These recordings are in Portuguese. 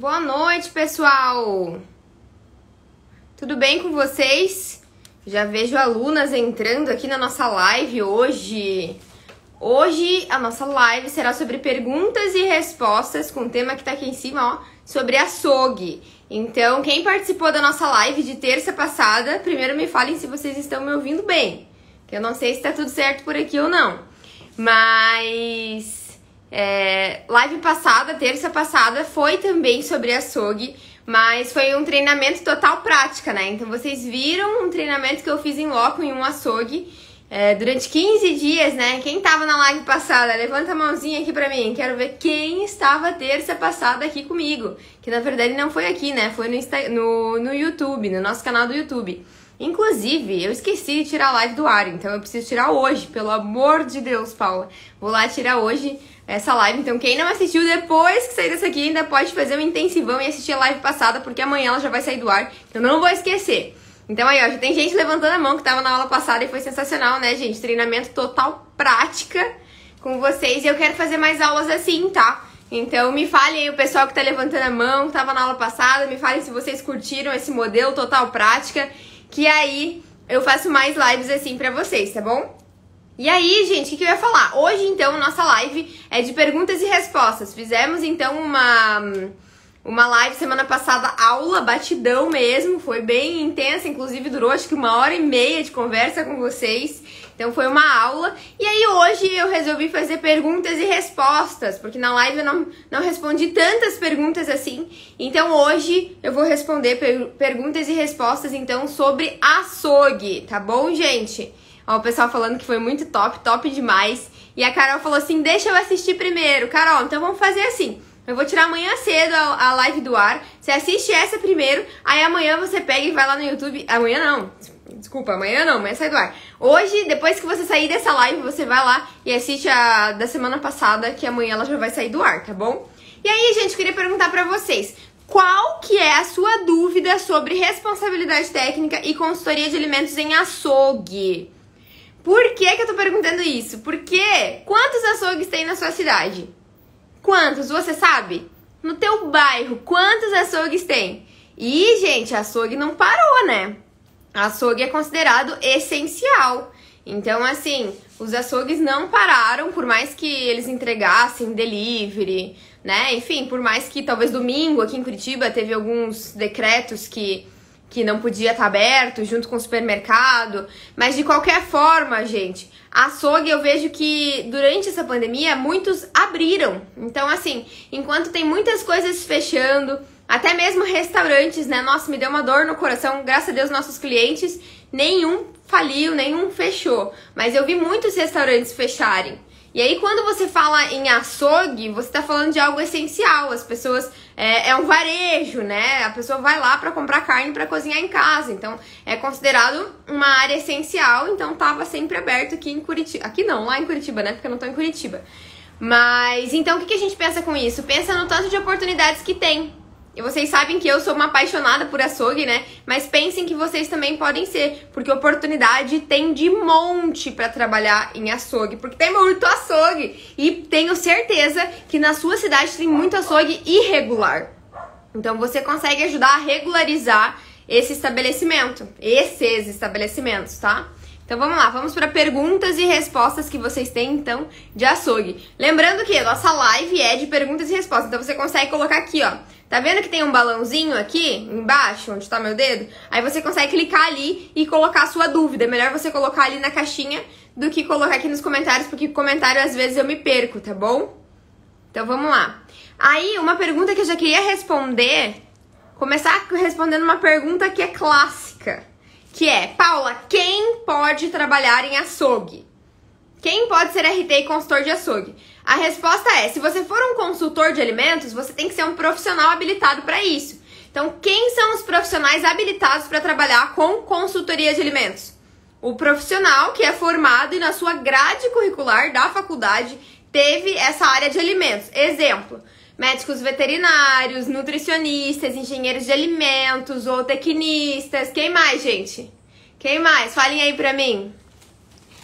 Boa noite, pessoal! Tudo bem com vocês? Já vejo alunas entrando aqui na nossa live hoje. Hoje a nossa live será sobre perguntas e respostas com o tema que tá aqui em cima, ó, sobre açougue. Então, quem participou da nossa live de terça passada, primeiro me falem se vocês estão me ouvindo bem, que eu não sei se tá tudo certo por aqui ou não. Mas live passada, terça passada, foi também sobre açougue, mas foi um treinamento total prática, né? Então vocês viram um treinamento que eu fiz em loco em um açougue durante 15 dias, né? Quem tava na live passada? Levanta a mãozinha aqui pra mim, quero ver quem estava terça passada aqui comigo, que na verdade não foi aqui, né? Foi no YouTube, no nosso canal do YouTube. Inclusive, eu esqueci de tirar a live do ar, então eu preciso tirar hoje, pelo amor de Deus, Paula. Vou lá tirar hoje essa live, então quem não assistiu depois que sair dessa aqui ainda pode fazer um intensivão e assistir a live passada, porque amanhã ela já vai sair do ar, então não vou esquecer. Então aí, ó, já tem gente levantando a mão que tava na aula passada e foi sensacional, né, gente? Treinamento total prática com vocês e eu quero fazer mais aulas assim, tá? Então me falem aí o pessoal que tá levantando a mão, que tava na aula passada, me falem se vocês curtiram esse modelo total prática, que aí eu faço mais lives assim pra vocês, tá bom? E aí, gente, o que eu ia falar? Hoje, então, nossa live é de perguntas e respostas. Fizemos, então, uma live semana passada, aula, batidão mesmo. Foi bem intensa, inclusive durou acho que 1h30 de conversa com vocês. Então foi uma aula. E aí hoje eu resolvi fazer perguntas e respostas, porque na live eu não respondi tantas perguntas assim. Então hoje eu vou responder perguntas e respostas, então, sobre açougue, tá bom, gente? Ó, o pessoal falando que foi muito top demais. E a Carol falou assim, deixa eu assistir primeiro. Carol, então vamos fazer assim. Eu vou tirar amanhã cedo a live do ar. Você assiste essa primeiro, aí amanhã você pega e vai lá no YouTube. Amanhã não, desculpa, amanhã não, amanhã sai do ar. Hoje, depois que você sair dessa live, você vai lá e assiste a da semana passada, que amanhã ela já vai sair do ar, tá bom? E aí, gente, eu queria perguntar pra vocês, qual que é a sua dúvida sobre responsabilidade técnica e consultoria de alimentos em açougue? Por que eu tô perguntando isso? Porque quantos açougues tem na sua cidade? Quantos? Você sabe? No teu bairro, quantos açougues tem? E, gente, açougue não parou, né? Açougue é considerado essencial. Então, assim, os açougues não pararam, por mais que eles entregassem delivery, né? Enfim, por mais que talvez domingo aqui em Curitiba teve alguns decretos que não podia estar aberto junto com o supermercado, mas de qualquer forma, gente, açougue eu vejo que durante essa pandemia muitos abriram. Então, assim, enquanto tem muitas coisas fechando, até mesmo restaurantes, né? Nossa, me deu uma dor no coração, graças a Deus, nossos clientes, nenhum faliu, nenhum fechou, mas eu vi muitos restaurantes fecharem. E aí, quando você fala em açougue, você tá falando de algo essencial. As pessoas... É um varejo, né? A pessoa vai lá pra comprar carne pra cozinhar em casa. Então, é considerado uma área essencial. Então, tava sempre aberto aqui em Curitiba. Aqui não, lá em Curitiba, né? Porque eu não tô em Curitiba. Mas, então, o que a gente pensa com isso? Pensa no tanto de oportunidades que tem. E vocês sabem que eu sou uma apaixonada por açougue, né? Mas pensem que vocês também podem ser, porque oportunidade tem de monte pra trabalhar em açougue, porque tem muito açougue. E tenho certeza que na sua cidade tem muito açougue irregular. Então você consegue ajudar a regularizar esses estabelecimentos, tá? Então vamos lá, vamos para perguntas e respostas que vocês têm, então, de açougue. Lembrando que a nossa live é de perguntas e respostas, então você consegue colocar aqui, ó. Tá vendo que tem um balãozinho aqui embaixo, onde tá meu dedo? Aí você consegue clicar ali e colocar a sua dúvida. É melhor você colocar ali na caixinha do que colocar aqui nos comentários, porque comentário às vezes eu me perco, tá bom? Então vamos lá. Aí, uma pergunta que eu já queria responder, começar respondendo uma pergunta que é clássica, que é, Paula, quem pode trabalhar em açougue? Quem pode ser RT e consultor de açougue? A resposta é, se você for um consultor de alimentos, você tem que ser um profissional habilitado para isso. Então, quem são os profissionais habilitados para trabalhar com consultoria de alimentos? O profissional que é formado e na sua grade curricular da faculdade teve essa área de alimentos. Exemplo, médicos veterinários, nutricionistas, engenheiros de alimentos, zootecnistas. Quem mais, gente? Quem mais? Falem aí pra mim.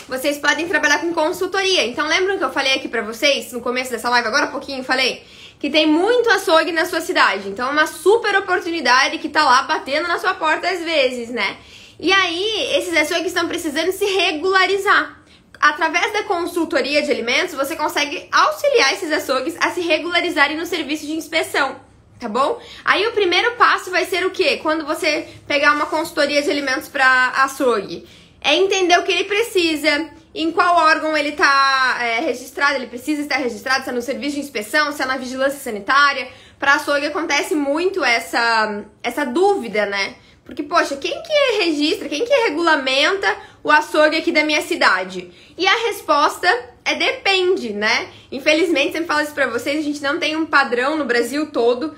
Vocês podem trabalhar com consultoria. Então, lembram que eu falei aqui pra vocês, no começo dessa live, agora há pouquinho, falei que tem muito açougue na sua cidade. Então é uma super oportunidade que tá lá batendo na sua porta às vezes, né? E aí, esses açougues estão precisando se regularizar. Através da consultoria de alimentos, você consegue auxiliar esses açougues a se regularizarem no serviço de inspeção, tá bom? Aí o primeiro passo vai ser o quê? Quando você pegar uma consultoria de alimentos para açougue, é entender o que ele precisa, em qual órgão ele está registrado, ele precisa estar registrado, se é no serviço de inspeção, se é na vigilância sanitária. Para açougue acontece muito essa dúvida, né? Porque, poxa, quem que registra, quem que regulamenta o açougue aqui da minha cidade? E a resposta é depende, né? Infelizmente, sempre falo isso pra vocês, a gente não tem um padrão no Brasil todo.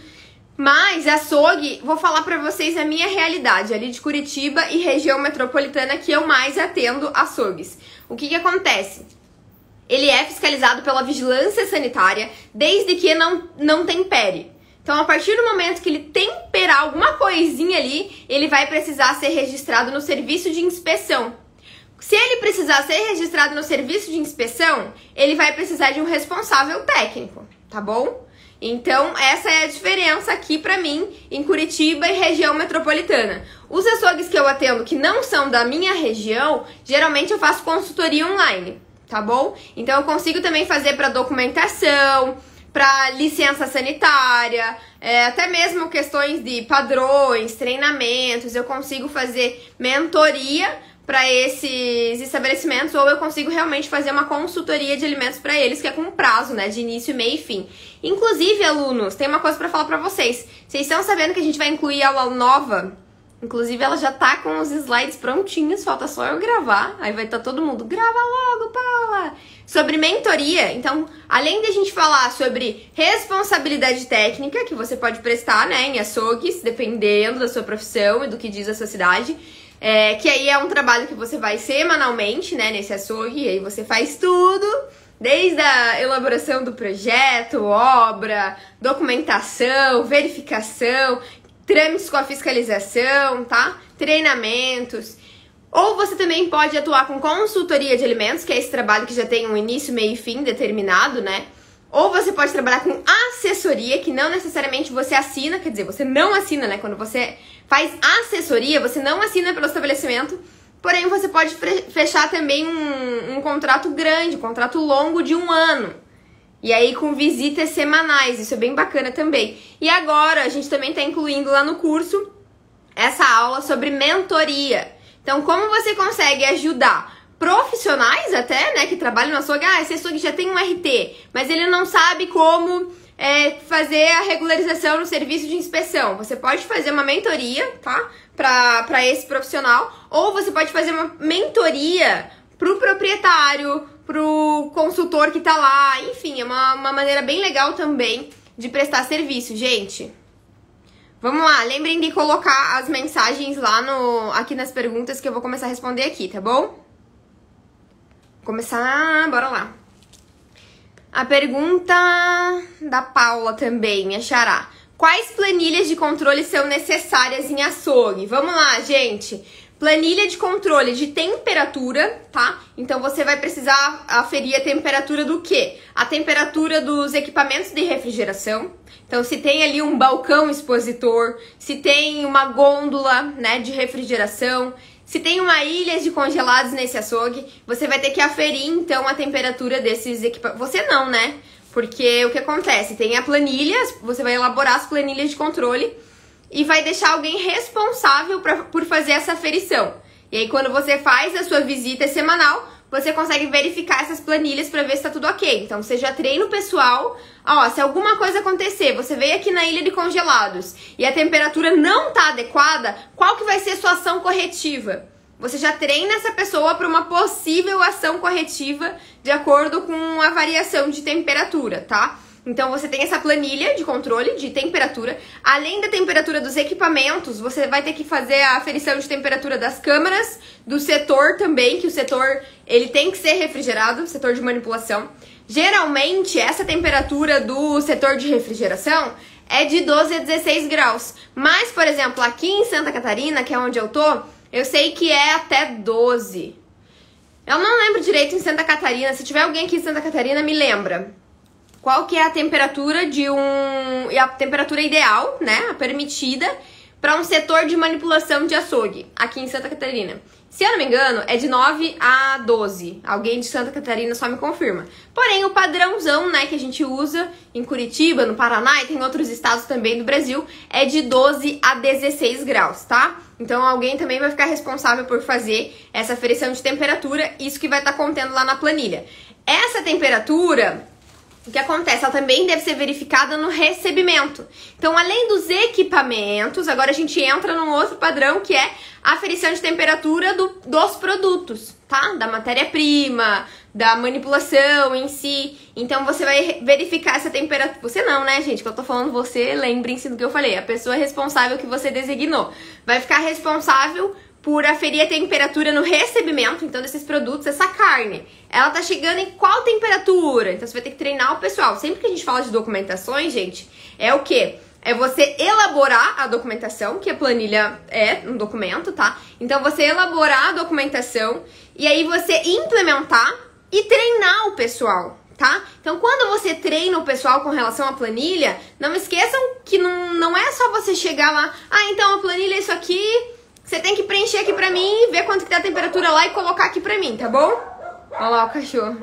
Mas açougue, vou falar pra vocês a minha realidade, ali de Curitiba e região metropolitana, que eu mais atendo açougues. O que acontece? Ele é fiscalizado pela vigilância sanitária desde que não tempere. Então, a partir do momento que ele temperar alguma coisinha ali, ele vai precisar ser registrado no serviço de inspeção. Se ele precisar ser registrado no serviço de inspeção, ele vai precisar de um responsável técnico, tá bom? Então, essa é a diferença aqui pra mim, em Curitiba e região metropolitana. Os açougues que eu atendo que não são da minha região, geralmente eu faço consultoria online, tá bom? Então, eu consigo também fazer para documentação, para licença sanitária, até mesmo questões de padrões, treinamentos, eu consigo fazer mentoria para esses estabelecimentos, ou eu consigo realmente fazer uma consultoria de alimentos para eles, que é com prazo, né, de início, meio e fim. Inclusive, alunos, tem uma coisa para falar para vocês. Vocês estão sabendo que a gente vai incluir aula nova? Inclusive, ela já tá com os slides prontinhos, falta só eu gravar. Aí vai estar todo mundo, grava logo, Paula! Sobre mentoria. Então, além de a gente falar sobre responsabilidade técnica, que você pode prestar, né, em açougues, dependendo da sua profissão e do que diz a sua cidade, que aí é um trabalho que você vai semanalmente, né, nesse açougue, e aí você faz tudo, desde a elaboração do projeto, obra, documentação, verificação, trâmites com a fiscalização, tá? Treinamentos. Ou você também pode atuar com consultoria de alimentos, que é esse trabalho que já tem um início, meio e fim determinado, né? Ou você pode trabalhar com assessoria, que não necessariamente você assina, quer dizer, você não assina, né? Quando você faz assessoria, você não assina pelo estabelecimento, porém você pode fechar também um contrato grande, um contrato longo de 1 ano. E aí com visitas semanais, isso é bem bacana também. E agora a gente também está incluindo lá no curso essa aula sobre mentoria. Então, como você consegue ajudar profissionais até, né, que trabalham no açougue, esse açougue já tem um RT, mas ele não sabe como fazer a regularização no serviço de inspeção. Você pode fazer uma mentoria, tá, para esse profissional, ou você pode fazer uma mentoria pro proprietário, pro consultor que tá lá, enfim, é uma maneira bem legal também de prestar serviço, gente. Vamos lá, lembrem de colocar as mensagens lá aqui nas perguntas que eu vou começar a responder aqui, tá bom? Bora lá. A pergunta da Paula também, minha xará. Quais planilhas de controle são necessárias em açougue? Vamos lá, gente. Planilha de controle de temperatura, tá? Então você vai precisar aferir a temperatura do quê? A temperatura dos equipamentos de refrigeração. Então, se tem ali um balcão expositor, se tem uma gôndola, né, de refrigeração, se tem uma ilha de congelados nesse açougue, você vai ter que aferir, então, a temperatura desses equipamentos. Você não, né? Porque o que acontece? Tem a planilha, você vai elaborar as planilhas de controle e vai deixar alguém responsável por fazer essa aferição. E aí, quando você faz a sua visita semanal, você consegue verificar essas planilhas para ver se tá tudo ok. Então, você já treina o pessoal. Ó, se alguma coisa acontecer, você veio aqui na ilha de congelados e a temperatura não tá adequada, qual que vai ser a sua ação corretiva? Você já treina essa pessoa para uma possível ação corretiva de acordo com a variação de temperatura, tá? Então, você tem essa planilha de controle de temperatura. Além da temperatura dos equipamentos, você vai ter que fazer a aferição de temperatura das câmaras, do setor também, que o setor ele tem que ser refrigerado, setor de manipulação. Geralmente, essa temperatura do setor de refrigeração é de 12 a 16 graus. Mas, por exemplo, aqui em Santa Catarina, que é onde eu tô, eu sei que é até 12. Eu não lembro direito em Santa Catarina. Se tiver alguém aqui em Santa Catarina, me lembra. qual que é a temperatura a temperatura ideal, né, a permitida para um setor de manipulação de açougue aqui em Santa Catarina. Se eu não me engano, é de 9 a 12. Alguém de Santa Catarina só me confirma. Porém, o padrãozão, né, que a gente usa em Curitiba, no Paraná e tem outros estados também do Brasil, é de 12 a 16 graus, tá? Então, alguém também vai ficar responsável por fazer essa aferição de temperatura, isso que vai estar contendo lá na planilha. Essa temperatura, o que acontece? Ela também deve ser verificada no recebimento. Então, além dos equipamentos, agora a gente entra num outro padrão que é a aferição de temperatura dos produtos, tá? Da matéria-prima, da manipulação em si. Então, você vai verificar essa temperatura. Você não, né, gente? Que eu tô falando você, lembrem-se do que eu falei. A pessoa responsável que você designou vai ficar responsável por aferir a temperatura no recebimento, então, desses produtos, essa carne. Ela tá chegando em qual temperatura? Então, você vai ter que treinar o pessoal. Sempre que a gente fala de documentações, gente, é o quê? É você elaborar a documentação, que a planilha é um documento, tá? Então, você elaborar a documentação e aí você implementar e treinar o pessoal, tá? Então, quando você treina o pessoal com relação à planilha, não esqueçam que não é só você chegar lá, então a planilha é isso aqui, você tem que preencher aqui pra mim, ver quanto que tá a temperatura lá e colocar aqui pra mim, tá bom? Olha lá o cachorro.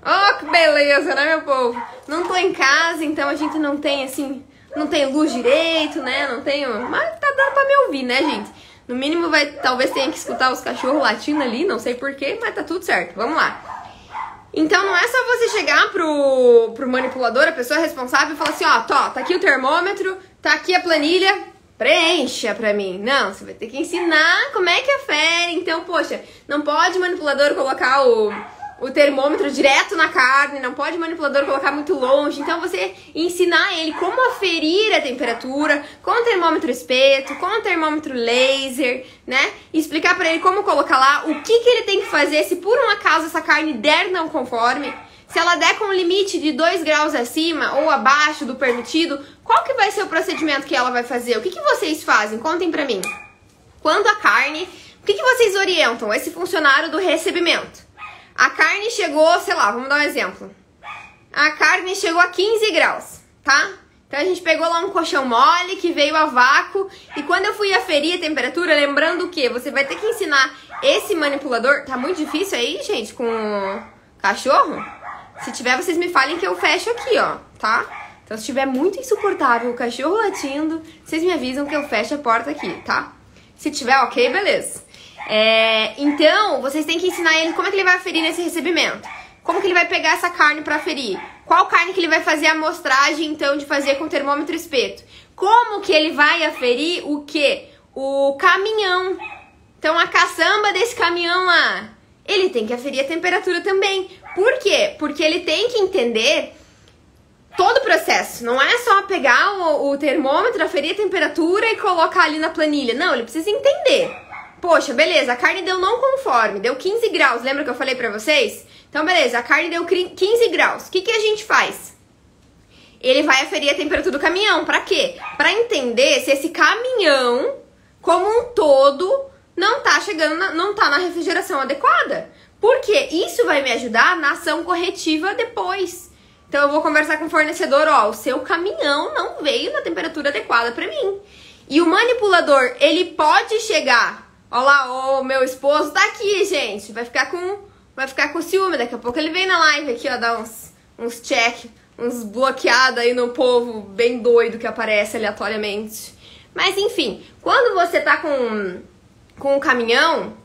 Oh, que beleza, né, meu povo? Não tô em casa, então a gente não tem, assim, não tem luz direito, né? Não tenho... Mas tá dando pra me ouvir, né, gente? No mínimo, talvez tenha que escutar os cachorros latindo ali, não sei porquê, mas tá tudo certo. Vamos lá. Então, não é só você chegar pro manipulador, a pessoa responsável, e falar assim, ó, tá aqui o termômetro, tá aqui a planilha, preencha pra mim. Não, você vai ter que ensinar como é que afere. Então, poxa, não pode o manipulador colocar o termômetro direto na carne, não pode o manipulador colocar muito longe. Então, você ensinar ele como aferir a temperatura com o termômetro espeto, com o termômetro laser, né? E explicar pra ele como colocar lá, o que ele tem que fazer se por um acaso essa carne der não conforme. Se ela der com um limite de 2 graus acima ou abaixo do permitido, qual que vai ser o procedimento que ela vai fazer? O que vocês fazem? Contem pra mim. Quando a carne... O que vocês orientam esse funcionário do recebimento? A carne chegou, sei lá, vamos dar um exemplo. A carne chegou a 15 graus, tá? Então a gente pegou lá um colchão mole que veio a vácuo. E quando eu fui aferir a temperatura, lembrando o quê? Você vai ter que ensinar esse manipulador... Tá muito difícil aí, gente, com o cachorro? Se tiver, vocês me falem que eu fecho aqui, ó, tá? Então, se tiver muito insuportável o cachorro latindo, vocês me avisam que eu fecho a porta aqui, tá? Se tiver ok, beleza. Então, vocês têm que ensinar ele como é que ele vai aferir nesse recebimento. Como que ele vai pegar essa carne pra aferir. Qual carne que ele vai fazer a amostragem, então, de fazer com o termômetro espeto. Como que ele vai aferir o quê? O caminhão. Então, a caçamba desse caminhão lá, ele tem que aferir a temperatura também. Por quê? Porque ele tem que entender todo o processo. Não é só pegar o termômetro, aferir a temperatura e colocar ali na planilha. Não, ele precisa entender. Poxa, beleza, a carne deu não conforme, deu 15 graus. Lembra que eu falei pra vocês? Então, beleza, a carne deu 15 graus. O que a gente faz? Ele vai aferir a temperatura do caminhão. Pra quê? Pra entender se esse caminhão, como um todo, não tá chegando, não tá na refrigeração adequada. Porque isso vai me ajudar na ação corretiva depois. Então eu vou conversar com o fornecedor, ó, o seu caminhão não veio na temperatura adequada pra mim. E o manipulador, ele pode chegar, ó lá, o meu esposo tá aqui, gente, vai ficar com ciúme, daqui a pouco ele vem na live aqui, ó, dar uns check, uns bloqueados aí no povo bem doido que aparece aleatoriamente. Mas enfim, quando você tá com o caminhão...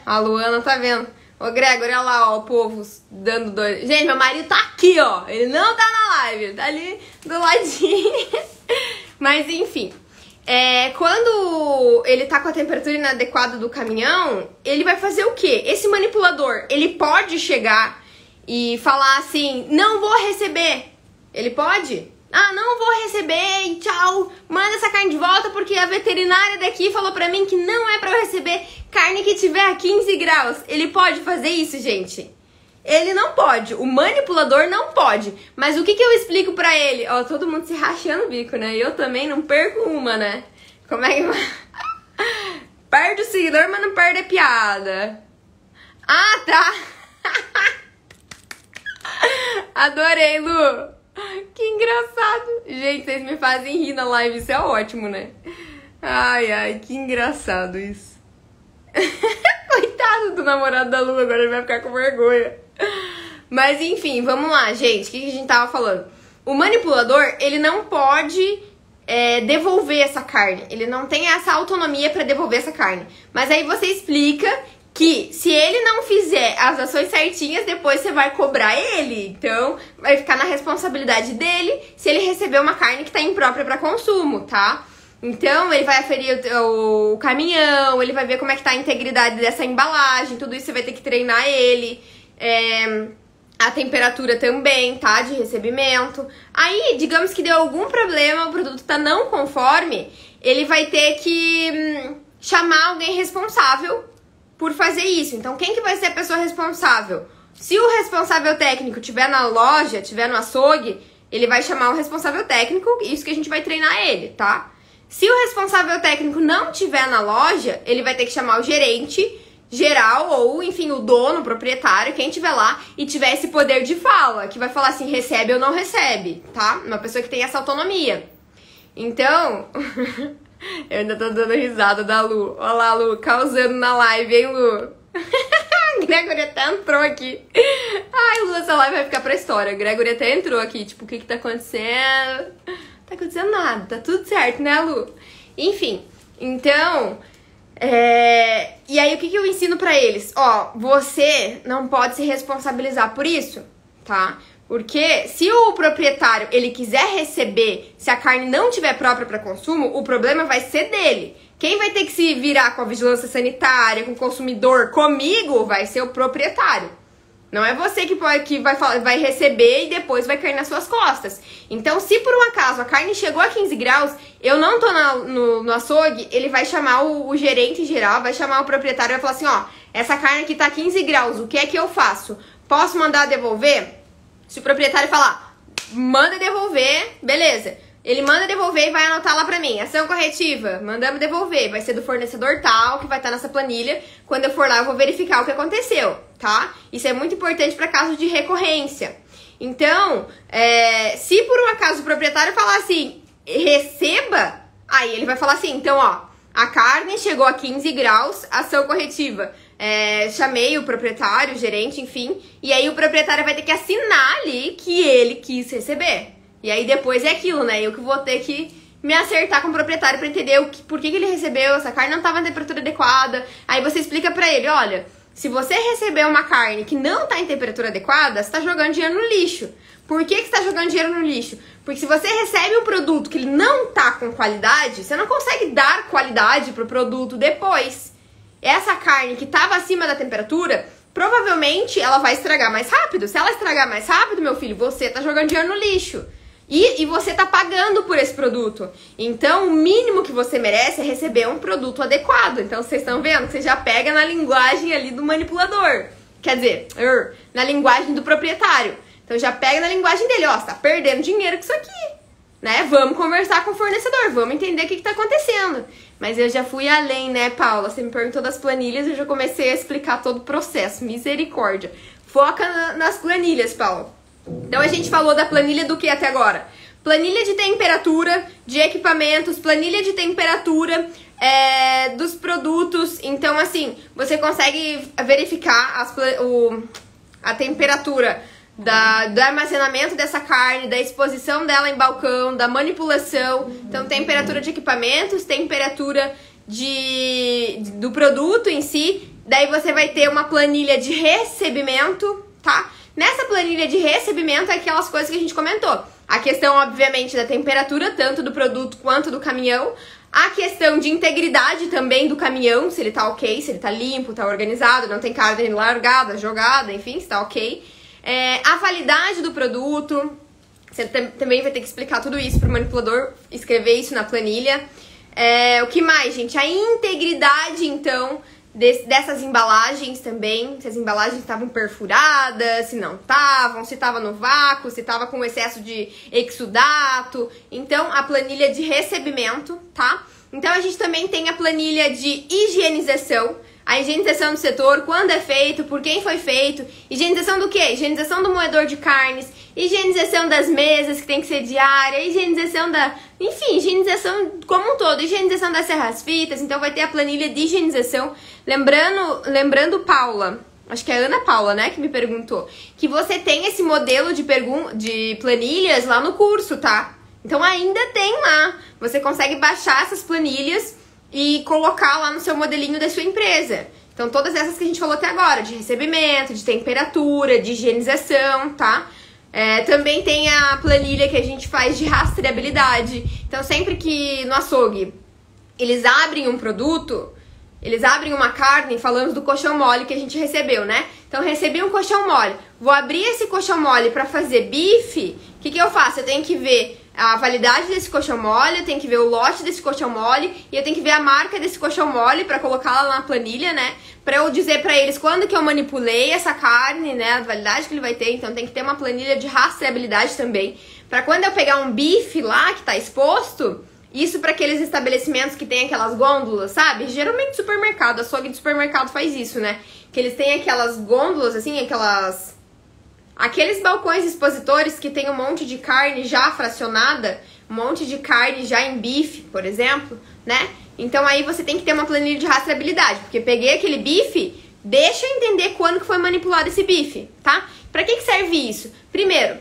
a Luana tá vendo. Ô, Gregor, olha lá, ó, o povo dando doido. Gente, meu marido tá aqui, ó. Ele não tá na live, ele tá ali do ladinho. Mas, enfim. Quando ele tá com a temperatura inadequada do caminhão, ele vai fazer o quê? Esse manipulador, ele pode chegar e falar assim, não vou receber. Ele pode? Não vou receber e tchau, manda essa carne de volta porque a veterinária daqui falou pra mim que não é pra eu receber carne que tiver a 15 graus. Ele pode fazer isso, gente? Ele não pode, o manipulador não pode. Mas o que eu explico pra ele? Ó, todo mundo se rachando o bico, né? Eu também não perco uma, né? Como é que vai? Perde o seguidor, mas não perde a piada. Ah, tá! Adorei, Lu! Que engraçado! Gente, vocês me fazem rir na live, isso é ótimo, né? Ai, ai, que engraçado isso. Coitado do namorado da Lu, agora ele vai ficar com vergonha. Mas enfim, vamos lá, gente. O que a gente tava falando? O manipulador, ele não pode devolver essa carne. Ele não tem essa autonomia pra devolver essa carne. Mas aí você explica que se ele não fizer as ações certinhas, depois você vai cobrar ele. Então, vai ficar na responsabilidade dele se ele receber uma carne que tá imprópria pra consumo, tá? Então, ele vai aferir o caminhão, ele vai ver como é que tá a integridade dessa embalagem, tudo isso você vai ter que treinar ele. A temperatura também, tá? De recebimento. Aí, digamos que deu algum problema, o produto tá não conforme, ele vai ter que chamar alguém responsável por fazer isso. Então, quem que vai ser a pessoa responsável? Se o responsável técnico estiver na loja, estiver no açougue, ele vai chamar o responsável técnico, isso que a gente vai treinar ele, tá? Se o responsável técnico não estiver na loja, ele vai ter que chamar o gerente geral ou, enfim, o dono, o proprietário, quem estiver lá e tiver esse poder de fala, que vai falar assim, recebe ou não recebe, tá? Uma pessoa que tem essa autonomia. Então, eu ainda tô dando risada da Lu. Olha lá, Lu, causando na live, hein, Lu? Gregory até entrou aqui. Ai, Lu, essa live vai ficar pra história. Gregory até entrou aqui, tipo, o que que tá acontecendo? Não tá acontecendo nada, tá tudo certo, né, Lu? Enfim, então... E aí, o que eu ensino pra eles? Ó, você não pode se responsabilizar por isso, tá? Porque se o proprietário, ele quiser receber, se a carne não tiver própria para consumo, o problema vai ser dele. Quem vai ter que se virar com a vigilância sanitária, com o consumidor, comigo, vai ser o proprietário. Não é você que vai receber e depois vai cair nas suas costas. Então, se por um acaso a carne chegou a 15 graus, eu não tô no açougue, ele vai chamar o gerente geral, vai chamar o proprietário e vai falar assim, ó, essa carne aqui tá 15 graus, o que é que eu faço? Posso mandar devolver? Se o proprietário falar, manda devolver, beleza. Ele manda devolver e vai anotar lá pra mim. Ação corretiva, mandamos devolver. Vai ser do fornecedor tal, que vai estar nessa planilha. Quando eu for lá, eu vou verificar o que aconteceu, tá? Isso é muito importante para casos de recorrência. Então, se por um acaso o proprietário falar assim, receba, aí ele vai falar assim, então, ó, a carne chegou a 15 graus, ação corretiva. Chamei o proprietário, o gerente, enfim, e aí o proprietário vai ter que assinar ali que ele quis receber. E aí depois é aquilo, né? Eu que vou ter que me acertar com o proprietário pra entender por que ele recebeu, essa carne não tava na temperatura adequada. Aí você explica pra ele, olha, se você recebeu uma carne que não tá em temperatura adequada, você tá jogando dinheiro no lixo. Por que você tá jogando dinheiro no lixo? Porque se você recebe um produto que ele não tá com qualidade, você não consegue dar qualidade pro produto depois. Essa carne que tava acima da temperatura, provavelmente ela vai estragar mais rápido. Se ela estragar mais rápido, meu filho, você tá jogando dinheiro no lixo. E você tá pagando por esse produto. Então, o mínimo que você merece é receber um produto adequado. Então, vocês estão vendo que você já pega na linguagem ali do manipulador. Quer dizer, na linguagem do proprietário. Então, já pega na linguagem dele. Ó, você tá perdendo dinheiro com isso aqui. Né? Vamos conversar com o fornecedor. Vamos entender o que tá acontecendo. Mas eu já fui além, né, Paula? Você me perguntou das planilhas e eu já comecei a explicar todo o processo. Misericórdia. Foca nas planilhas, Paula. Então a gente falou da planilha do que até agora? Planilha de temperatura de equipamentos, planilha de temperatura dos produtos. Então assim, você consegue verificar a temperatura do armazenamento dessa carne, da exposição dela em balcão, da manipulação. Então temperatura de equipamentos, temperatura do produto em si. Daí você vai ter uma planilha de recebimento, tá? Nessa planilha de recebimento é aquelas coisas que a gente comentou. A questão, obviamente, da temperatura, tanto do produto quanto do caminhão. A questão de integridade também do caminhão, se ele tá ok, se ele tá limpo, tá organizado, não tem carne largada, jogada, enfim, se tá ok. A validade do produto, você também vai ter que explicar tudo isso pro manipulador, escrever isso na planilha. O que mais, gente? A integridade, então, dessas embalagens também, se as embalagens estavam perfuradas, se não estavam, se estava no vácuo, se estava com excesso de exudato. Então, a planilha de recebimento, tá? Então, a gente também tem a planilha de higienização. A higienização do setor, quando é feito, por quem foi feito. Higienização do quê? Higienização do moedor de carnes, higienização das mesas, que tem que ser diária, higienização da... Enfim, higienização como um todo, higienização das serras-fitas. Então vai ter a planilha de higienização. Lembrando, Paula, acho que é a Ana Paula, né, que me perguntou, que você tem esse modelo de planilhas lá no curso, tá? Então ainda tem lá. Você consegue baixar essas planilhas e colocar lá no seu modelinho da sua empresa. Então todas essas que a gente falou até agora, de recebimento, de temperatura, de higienização, tá? Também tem a planilha que a gente faz de rastreabilidade. Então sempre que no açougue eles abrem um produto, eles abrem uma carne, falamos do colchão mole que a gente recebeu, né? Então recebi um colchão mole, vou abrir esse colchão mole para fazer bife, o que eu faço? Eu tenho que ver a validade desse colchão mole, eu tenho que ver o lote desse colchão mole e eu tenho que ver a marca desse colchão mole pra colocar lá na planilha, né? Pra eu dizer pra eles quando que eu manipulei essa carne, né? A validade que ele vai ter. Então tem que ter uma planilha de rastreabilidade também. Pra quando eu pegar um bife lá que tá exposto, isso pra aqueles estabelecimentos que tem aquelas gôndolas, sabe? Geralmente supermercado, açougue de supermercado faz isso, né? Que eles têm aquelas gôndolas, assim, aqueles balcões expositores que tem um monte de carne já fracionada, um monte de carne já em bife, por exemplo, né? Então aí você tem que ter uma planilha de rastreabilidade, porque peguei aquele bife, deixa eu entender quando que foi manipulado esse bife, tá? Pra que serve isso? Primeiro,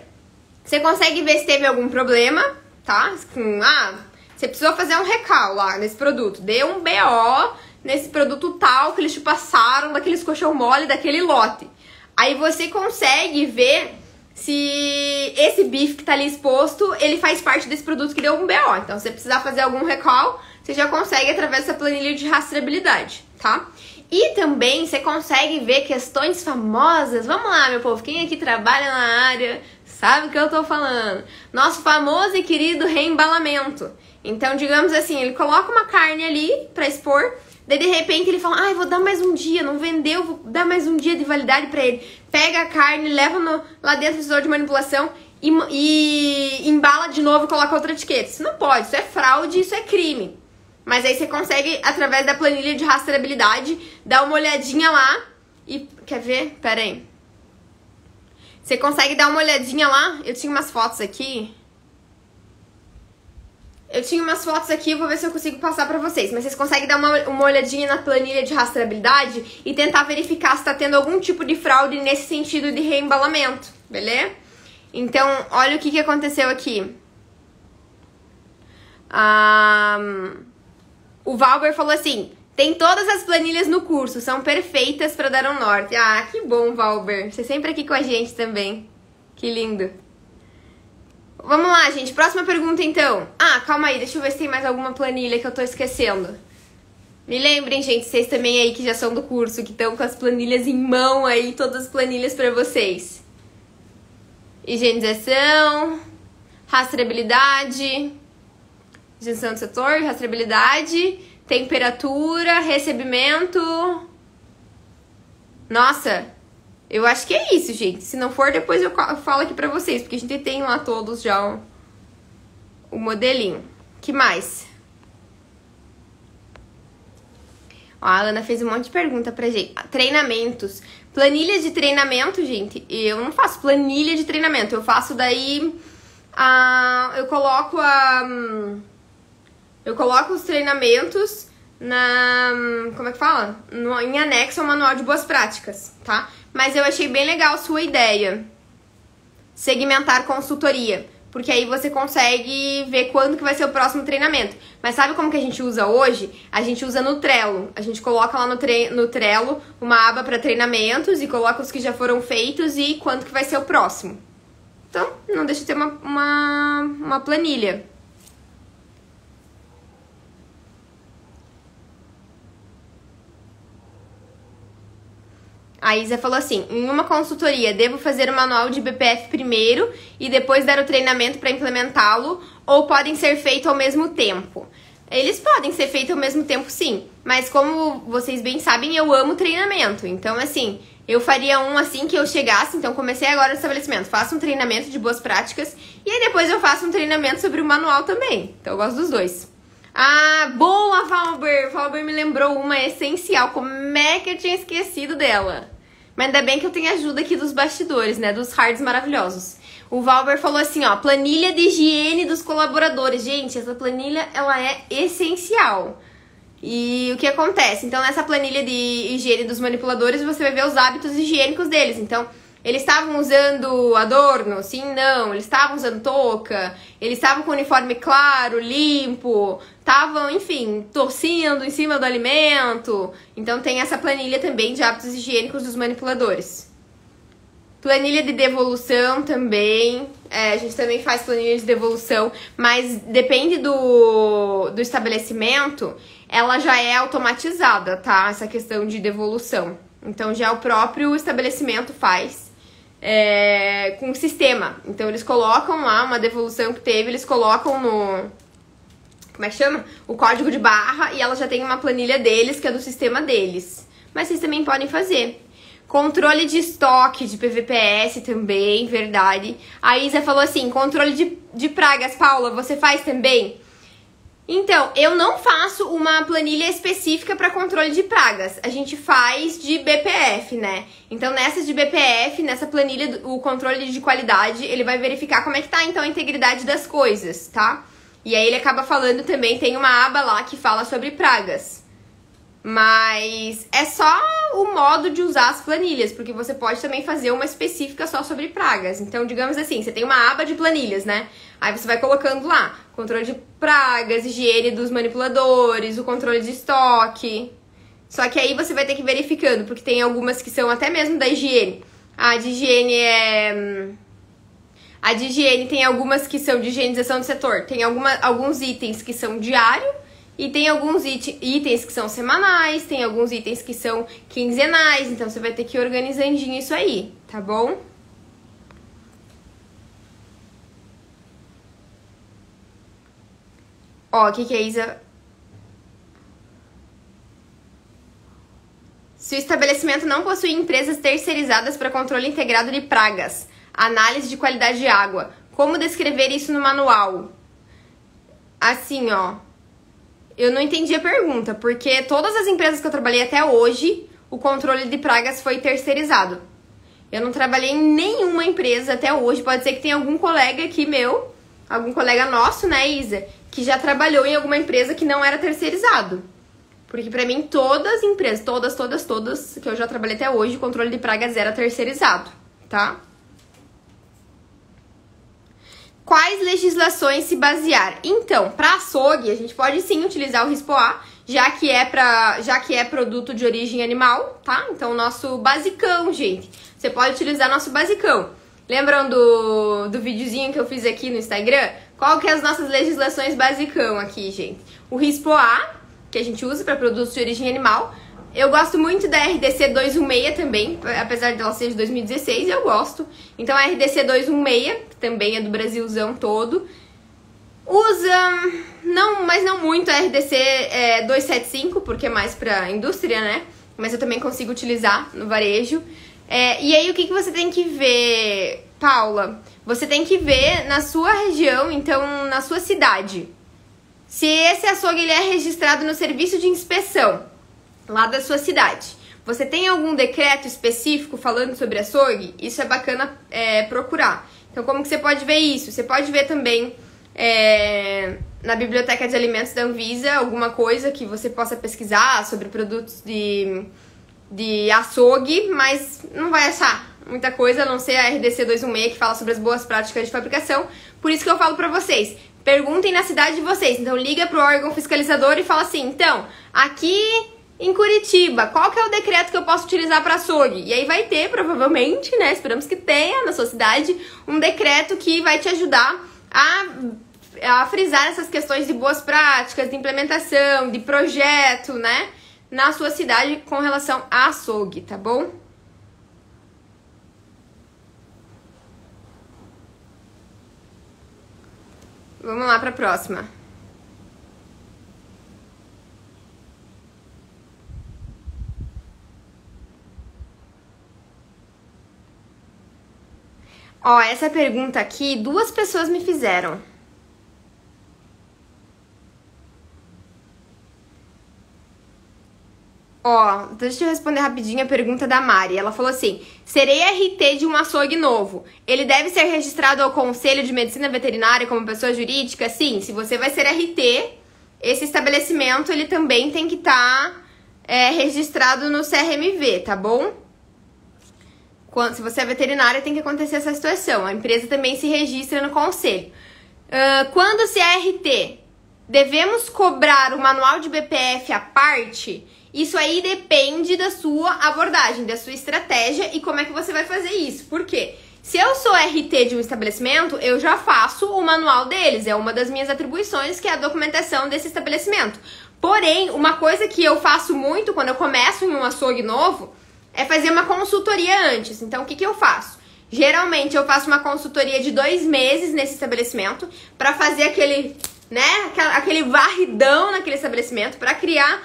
você consegue ver se teve algum problema, tá? Você precisou fazer um recal lá nesse produto, deu um BO nesse produto tal que eles te passaram daqueles colchão mole, daquele lote. Aí você consegue ver se esse bife que tá ali exposto, ele faz parte desse produto que deu um BO. Então, se você precisar fazer algum recall, você já consegue através dessa planilha de rastreabilidade, tá? E também você consegue ver questões famosas. Vamos lá, meu povo, quem aqui trabalha na área sabe o que eu tô falando. Nosso famoso e querido reembalamento. Então, digamos assim, ele coloca uma carne ali pra expor, daí de repente ele fala, vou dar mais um dia, não vendeu, vou dar mais um dia de validade pra ele. Pega a carne, leva lá dentro do setor de manipulação e embala de novo e coloca outra etiqueta. Isso não pode, isso é fraude, isso é crime. Mas aí você consegue, através da planilha de rastreabilidade, dar uma olhadinha lá e... Quer ver? Pera aí. Você consegue dar uma olhadinha lá, eu tinha umas fotos aqui... vou ver se eu consigo passar pra vocês. Mas vocês conseguem dar uma olhadinha na planilha de rastreabilidade e tentar verificar se tá tendo algum tipo de fraude nesse sentido de reembalamento, beleza? Então, olha o que aconteceu aqui. O Valber falou assim, tem todas as planilhas no curso, são perfeitas pra dar um norte. Ah, que bom, Valber. Você sempre aqui com a gente também. Que lindo. Vamos lá, gente. Próxima pergunta, então. Calma aí. Deixa eu ver se tem mais alguma planilha que eu tô esquecendo. Me lembrem, gente, vocês também aí que já são do curso, que estão com as planilhas em mão aí, todas as planilhas pra vocês. Higienização, rastreabilidade, higienização do setor, rastreabilidade, temperatura, recebimento. Nossa... Eu acho que é isso, gente. Se não for, depois eu falo aqui pra vocês, porque a gente tem lá todos já o modelinho. Que mais? A Alana fez um monte de pergunta pra gente. Treinamentos. Planilha de treinamento, gente. Eu não faço planilha de treinamento. Eu faço daí... Eu coloco os treinamentos como é que fala? Em anexo ao manual de boas práticas, tá? Mas eu achei bem legal a sua ideia. Segmentar consultoria. Porque aí você consegue ver quando que vai ser o próximo treinamento. Mas sabe como que a gente usa hoje? A gente usa no Trello. A gente coloca lá no Trello uma aba para treinamentos e coloca os que já foram feitos e quando que vai ser o próximo. Então, não deixa de ter uma planilha. A Isa falou assim, em uma consultoria, devo fazer o manual de BPF primeiro e depois dar o treinamento para implementá-lo ou podem ser feitos ao mesmo tempo? Eles podem ser feitos ao mesmo tempo, sim. Mas como vocês bem sabem, eu amo treinamento. Então, assim, eu faria um assim que eu chegasse. Então, comecei agora no estabelecimento. Faço um treinamento de boas práticas e aí depois eu faço um treinamento sobre o manual também. Então, eu gosto dos dois. Ah, boa, Valber! Valber me lembrou uma essencial. Como é que eu tinha esquecido dela? Mas ainda bem que eu tenho ajuda aqui dos bastidores, né? Dos hards maravilhosos. O Valber falou assim, ó, planilha de higiene dos colaboradores. Gente, essa planilha, ela é essencial. E o que acontece? Então, nessa planilha de higiene dos manipuladores, você vai ver os hábitos higiênicos deles. Então, eles estavam usando adorno? Sim, não. Eles estavam usando touca? Eles estavam com o uniforme claro, limpo? Estavam, enfim, tossindo em cima do alimento? Então, tem essa planilha também de hábitos higiênicos dos manipuladores. Planilha de devolução também. A gente também faz planilha de devolução, mas depende do estabelecimento, ela já é automatizada, tá? Essa questão de devolução. Então, já o próprio estabelecimento faz com o sistema. Então, eles colocam lá uma devolução que teve, eles colocam no... Como é que chama? O código de barra, e ela já tem uma planilha deles, que é do sistema deles. Mas vocês também podem fazer. Controle de estoque de PVPS também, verdade. A Isa falou assim, controle de pragas. Paula, você faz também? Então, eu não faço uma planilha específica para controle de pragas. A gente faz de BPF, né? Então, nessa de BPF, nessa planilha, o controle de qualidade, ele vai verificar como é que tá, então, a integridade das coisas, tá? E aí ele acaba falando também, tem uma aba lá que fala sobre pragas. Mas é só o modo de usar as planilhas, porque você pode também fazer uma específica só sobre pragas. Então, digamos assim, você tem uma aba de planilhas, né? Aí você vai colocando lá, controle de pragas, higiene dos manipuladores, o controle de estoque. Só que aí você vai ter que ir verificando, porque tem algumas que são até mesmo da higiene. A de higiene tem algumas que são de higienização do setor. Tem alguns itens que são diário. E tem alguns itens que são semanais, tem alguns itens que são quinzenais, então você vai ter que ir organizandinho isso aí, tá bom? Ó, o que a Isa... Se o estabelecimento não possui empresas terceirizadas para controle integrado de pragas, análise de qualidade de água, como descrever isso no manual? Assim, ó... Eu não entendi a pergunta, porque todas as empresas que eu trabalhei até hoje, o controle de pragas foi terceirizado. Eu não trabalhei em nenhuma empresa até hoje. Pode ser que tenha algum colega aqui meu, algum colega nosso, né, Isa, que já trabalhou em alguma empresa que não era terceirizado. Porque pra mim, todas as empresas, todas que eu já trabalhei até hoje, o controle de pragas era terceirizado, tá? Quais legislações se basear? Então, para açougue, a gente pode sim utilizar o RISPOA, já que é produto de origem animal, tá? Então, nosso basicão, gente. Você pode utilizar nosso basicão. Lembram do videozinho que eu fiz aqui no Instagram? Qual que é as nossas legislações basicão aqui, gente? O RISPOA, que a gente usa para produtos de origem animal. Eu gosto muito da RDC 216 também, apesar dela ser de 2016, eu gosto. Então a RDC 216, que também é do Brasilzão todo. Usa, mas não muito a RDC 275, porque é mais pra indústria, né? Mas eu também consigo utilizar no varejo. E aí o que você tem que ver, Paula? Você tem que ver na sua região, então na sua cidade. Se esse açougue ele é registrado no serviço de inspeção lá da sua cidade. Você tem algum decreto específico falando sobre açougue? Isso é bacana procurar. Então, como que você pode ver isso? Você pode ver também na Biblioteca de Alimentos da Anvisa alguma coisa que você possa pesquisar sobre produtos de açougue, mas não vai achar muita coisa, a não ser a RDC 216 que fala sobre as boas práticas de fabricação. Por isso que eu falo pra vocês, perguntem na cidade de vocês. Então, liga pro órgão fiscalizador e fala assim, então, aqui em Curitiba, qual que é o decreto que eu posso utilizar para açougue? E aí vai ter, provavelmente, né, esperamos que tenha na sua cidade, um decreto que vai te ajudar a frisar essas questões de boas práticas, de implementação, de projeto, né, na sua cidade com relação a açougue, tá bom? Vamos lá para a próxima. Ó, essa pergunta aqui, 2 pessoas me fizeram. Ó, deixa eu responder rapidinho a pergunta da Mari. Ela falou assim: serei RT de um açougue novo. Ele deve ser registrado ao Conselho de Medicina Veterinária como pessoa jurídica? Sim, se você vai ser RT, esse estabelecimento ele também tem que estar registrado no CRMV, tá bom? Se você é veterinária, tem que acontecer essa situação. A empresa também se registra no conselho. Quando se é RT, devemos cobrar o manual de BPF à parte? Isso aí depende da sua abordagem, da sua estratégia e como é que você vai fazer isso. Por quê? Se eu sou RT de um estabelecimento, eu já faço o manual deles. É uma das minhas atribuições, que é a documentação desse estabelecimento. Porém, uma coisa que eu faço muito quando eu começo em um açougue novo é fazer uma consultoria antes. Então, o que eu faço? Geralmente, eu faço uma consultoria de 2 meses nesse estabelecimento para fazer aquele varridão naquele estabelecimento, para criar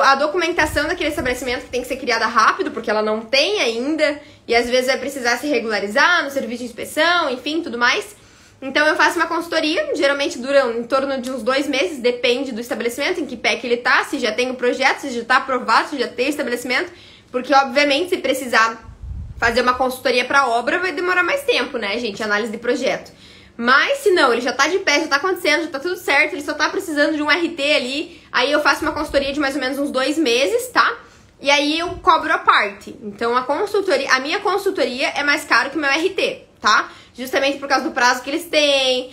a documentação daquele estabelecimento, que tem que ser criada rápido, porque ela não tem ainda, e às vezes vai precisar se regularizar no serviço de inspeção, enfim, tudo mais. Então eu faço uma consultoria, geralmente dura em torno de uns 2 meses, depende do estabelecimento, em que pé que ele tá, se já tem o projeto, se já tá aprovado, se já tem o estabelecimento, porque obviamente se precisar fazer uma consultoria para obra vai demorar mais tempo, né, gente, análise de projeto. Mas se não, ele já tá de pé, já tá acontecendo, já tá tudo certo, ele só tá precisando de um RT ali, aí eu faço uma consultoria de mais ou menos uns 2 meses, tá? E aí eu cobro a parte. Então a minha consultoria é mais caro que o meu RT, tá? Justamente por causa do prazo que eles têm,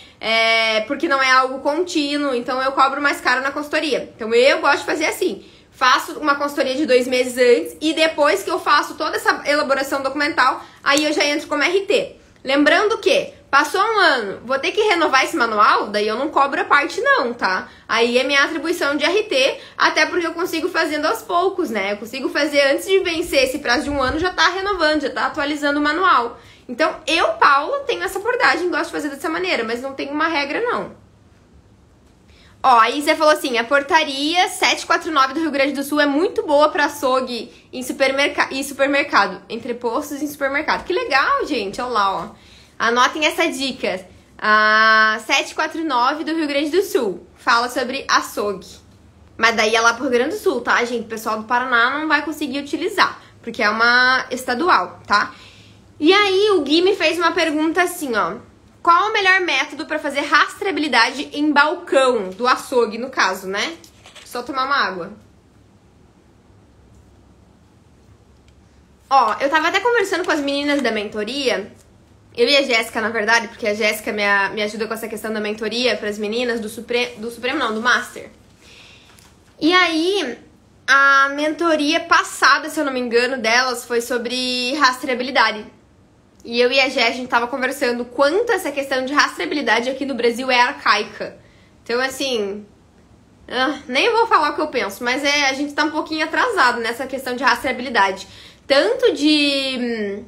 porque não é algo contínuo, então eu cobro mais caro na consultoria. Então eu gosto de fazer assim, faço uma consultoria de 2 meses antes e depois que eu faço toda essa elaboração documental, aí eu já entro como RT. Lembrando que passou um ano, vou ter que renovar esse manual, daí eu não cobro a parte não, tá? Aí é minha atribuição de RT, até porque eu consigo fazendo aos poucos, né? Eu consigo fazer antes de vencer esse prazo de um ano, já tá renovando, já tá atualizando o manual. Então, eu, Paula, tenho essa abordagem, gosto de fazer dessa maneira, mas não tem uma regra não. Ó, aí você falou assim, a portaria 749 do Rio Grande do Sul é muito boa pra açougue e supermercado, entrepostos e supermercado. Que legal, gente, olha lá, ó. Anotem essa dica. A 749 do Rio Grande do Sul fala sobre açougue. Mas daí é lá pro Rio Grande do Sul, tá, gente? O pessoal do Paraná não vai conseguir utilizar, porque é uma estadual, tá? E aí o Gui me fez uma pergunta assim, ó. Qual o melhor método para fazer rastreabilidade em balcão do açougue, no caso, né? Só tomar uma água. Ó, eu tava até conversando com as meninas da mentoria, eu e a Jéssica, na verdade, porque a Jéssica me ajuda com essa questão da mentoria para as meninas do Supremo não, do Master. E aí, a mentoria passada, se eu não me engano, delas foi sobre rastreabilidade. E eu e a Jé, a gente tava conversando quanto essa questão de rastreabilidade aqui no Brasil é arcaica. Então, assim, nem vou falar o que eu penso, mas a gente tá um pouquinho atrasado nessa questão de rastreabilidade. Tanto de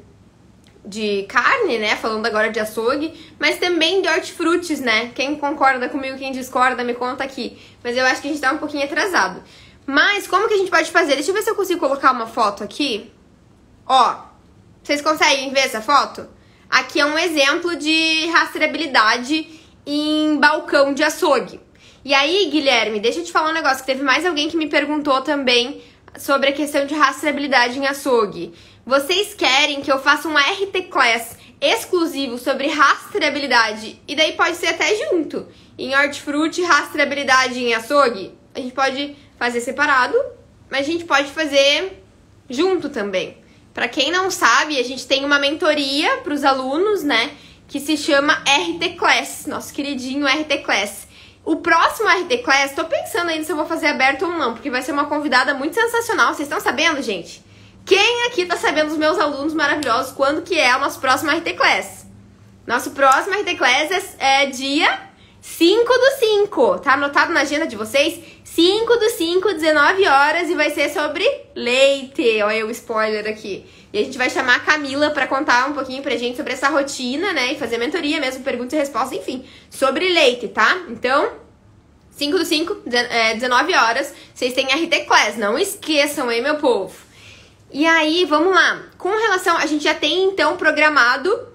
carne, né, falando agora de açougue, mas também de hortifrutis, né. Quem concorda comigo, quem discorda, me conta aqui. Mas eu acho que a gente tá um pouquinho atrasado. Mas como que a gente pode fazer? Deixa eu ver se eu consigo colocar uma foto aqui. Ó. Vocês conseguem ver essa foto? Aqui é um exemplo de rastreabilidade em balcão de açougue. E aí, Guilherme, deixa eu te falar um negócio, que teve mais alguém que me perguntou também sobre a questão de rastreabilidade em açougue. Vocês querem que eu faça um RT Class exclusivo sobre rastreabilidade? E daí pode ser até junto. Em hortifruti, rastreabilidade em açougue? A gente pode fazer separado, mas a gente pode fazer junto também. Pra quem não sabe, a gente tem uma mentoria pros alunos, né, que se chama RT Class, nosso queridinho RT Class. O próximo RT Class, tô pensando ainda se eu vou fazer aberto ou não, porque vai ser uma convidada muito sensacional. Vocês estão sabendo, gente? Quem aqui tá sabendo dos meus alunos maravilhosos quando que é o nosso próximo RT Class? Nosso próximo RT Class é dia 5/5, tá anotado na agenda de vocês? 5/5, 19 horas, e vai ser sobre leite. Olha o spoiler aqui. E a gente vai chamar a Camila pra contar um pouquinho pra gente sobre essa rotina, né? E fazer mentoria mesmo, perguntas e respostas, enfim, sobre leite, tá? Então, 5/5, 19 horas, vocês têm RT Class, não esqueçam, hein, meu povo? E aí, vamos lá. Com relação, a gente já tem, então, programado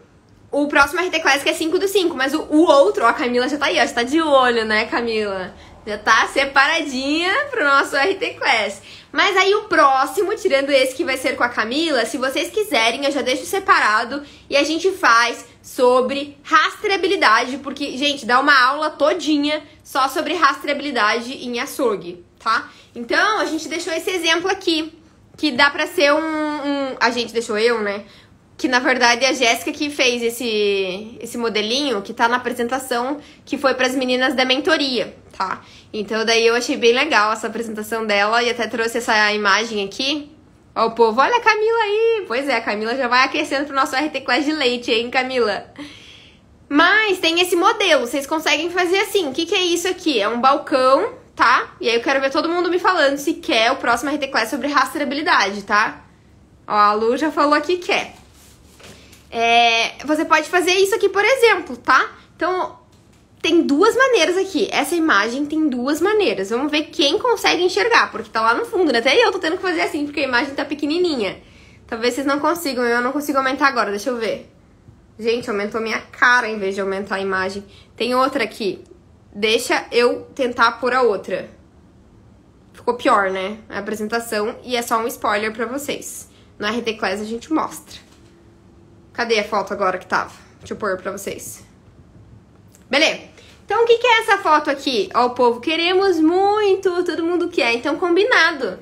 o próximo RT Class, que é 5/5, mas o outro, ó, a Camila já tá aí, ó, já tá de olho, né, Camila? Já tá separadinha pro nosso RT Class. Mas aí o próximo, tirando esse que vai ser com a Camila, se vocês quiserem, eu já deixo separado e a gente faz sobre rastreabilidade, porque, gente, dá uma aula todinha só sobre rastreabilidade em açougue, tá? Então, a gente deixou esse exemplo aqui, que dá pra ser a gente deixou eu, né? Que, na verdade, é a Jéssica que fez esse modelinho, que tá na apresentação, que foi pras meninas da mentoria, tá? Então, daí eu achei bem legal essa apresentação dela e até trouxe essa imagem aqui. Ó, o povo, olha a Camila aí! Pois é, a Camila já vai aquecendo pro nosso RT Class de leite, hein, Camila? Mas tem esse modelo, vocês conseguem fazer assim. O que que é isso aqui? É um balcão, tá? E aí eu quero ver todo mundo me falando se quer o próximo RT Class sobre rastreabilidade, tá? Ó, a Lu já falou aqui que quer. Você pode fazer isso aqui, por exemplo, tá? Então, tem duas maneiras aqui. Essa imagem tem duas maneiras. Vamos ver quem consegue enxergar, porque tá lá no fundo, né? Até eu tô tendo que fazer assim, porque a imagem tá pequenininha. Talvez vocês não consigam, eu não consigo aumentar agora, deixa eu ver. Gente, aumentou minha cara em vez de aumentar a imagem. Tem outra aqui. Deixa eu tentar pôr a outra. Ficou pior, né? A apresentação, e é só um spoiler pra vocês. No RT Class a gente mostra. Cadê a foto agora que tava? Deixa eu pôr pra vocês. Beleza. Então, o que é essa foto aqui? Ó, o povo, queremos muito, todo mundo quer. Então, combinado.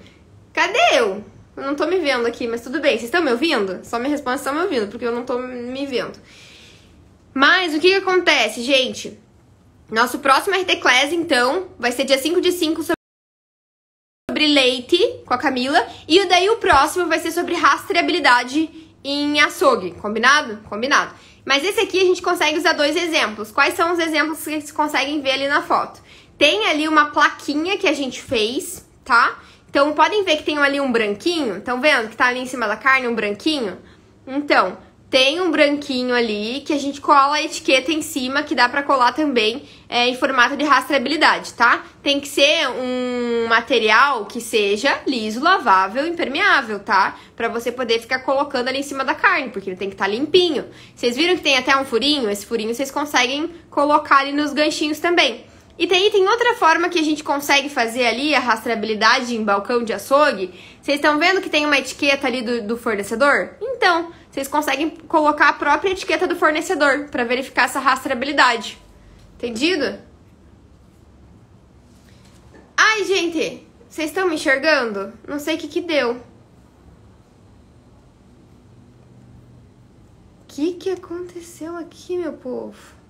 Cadê eu? Eu não tô me vendo aqui, mas tudo bem. Vocês estão me ouvindo? Só me responde se estão me ouvindo, porque eu não tô me vendo. Mas, o que acontece, gente? Nosso próximo RT Class, então, vai ser dia 5/5 sobre leite, com a Camila. E daí o próximo vai ser sobre rastreabilidade em açougue, combinado? Combinado. Mas esse aqui a gente consegue usar dois exemplos. Quais são os exemplos que vocês conseguem ver ali na foto? Tem ali uma plaquinha que a gente fez, tá? Então, podem ver que tem ali um branquinho. Estão vendo que tá ali em cima da carne um branquinho? Então, tem um branquinho ali que a gente cola a etiqueta em cima, que dá pra colar também em formato de rastreabilidade, tá? Tem que ser um material que seja liso, lavável, impermeável, tá? Pra você poder ficar colocando ali em cima da carne, porque ele tem que estar limpinho. Vocês viram que tem até um furinho? Esse furinho vocês conseguem colocar ali nos ganchinhos também. E tem outra forma que a gente consegue fazer ali a rastreabilidade em balcão de açougue. Vocês estão vendo que tem uma etiqueta ali do fornecedor? Então, vocês conseguem colocar a própria etiqueta do fornecedor para verificar essa rastreabilidade. Entendido? Ai, gente, vocês estão me enxergando? Não sei o que deu. O que aconteceu aqui, meu povo?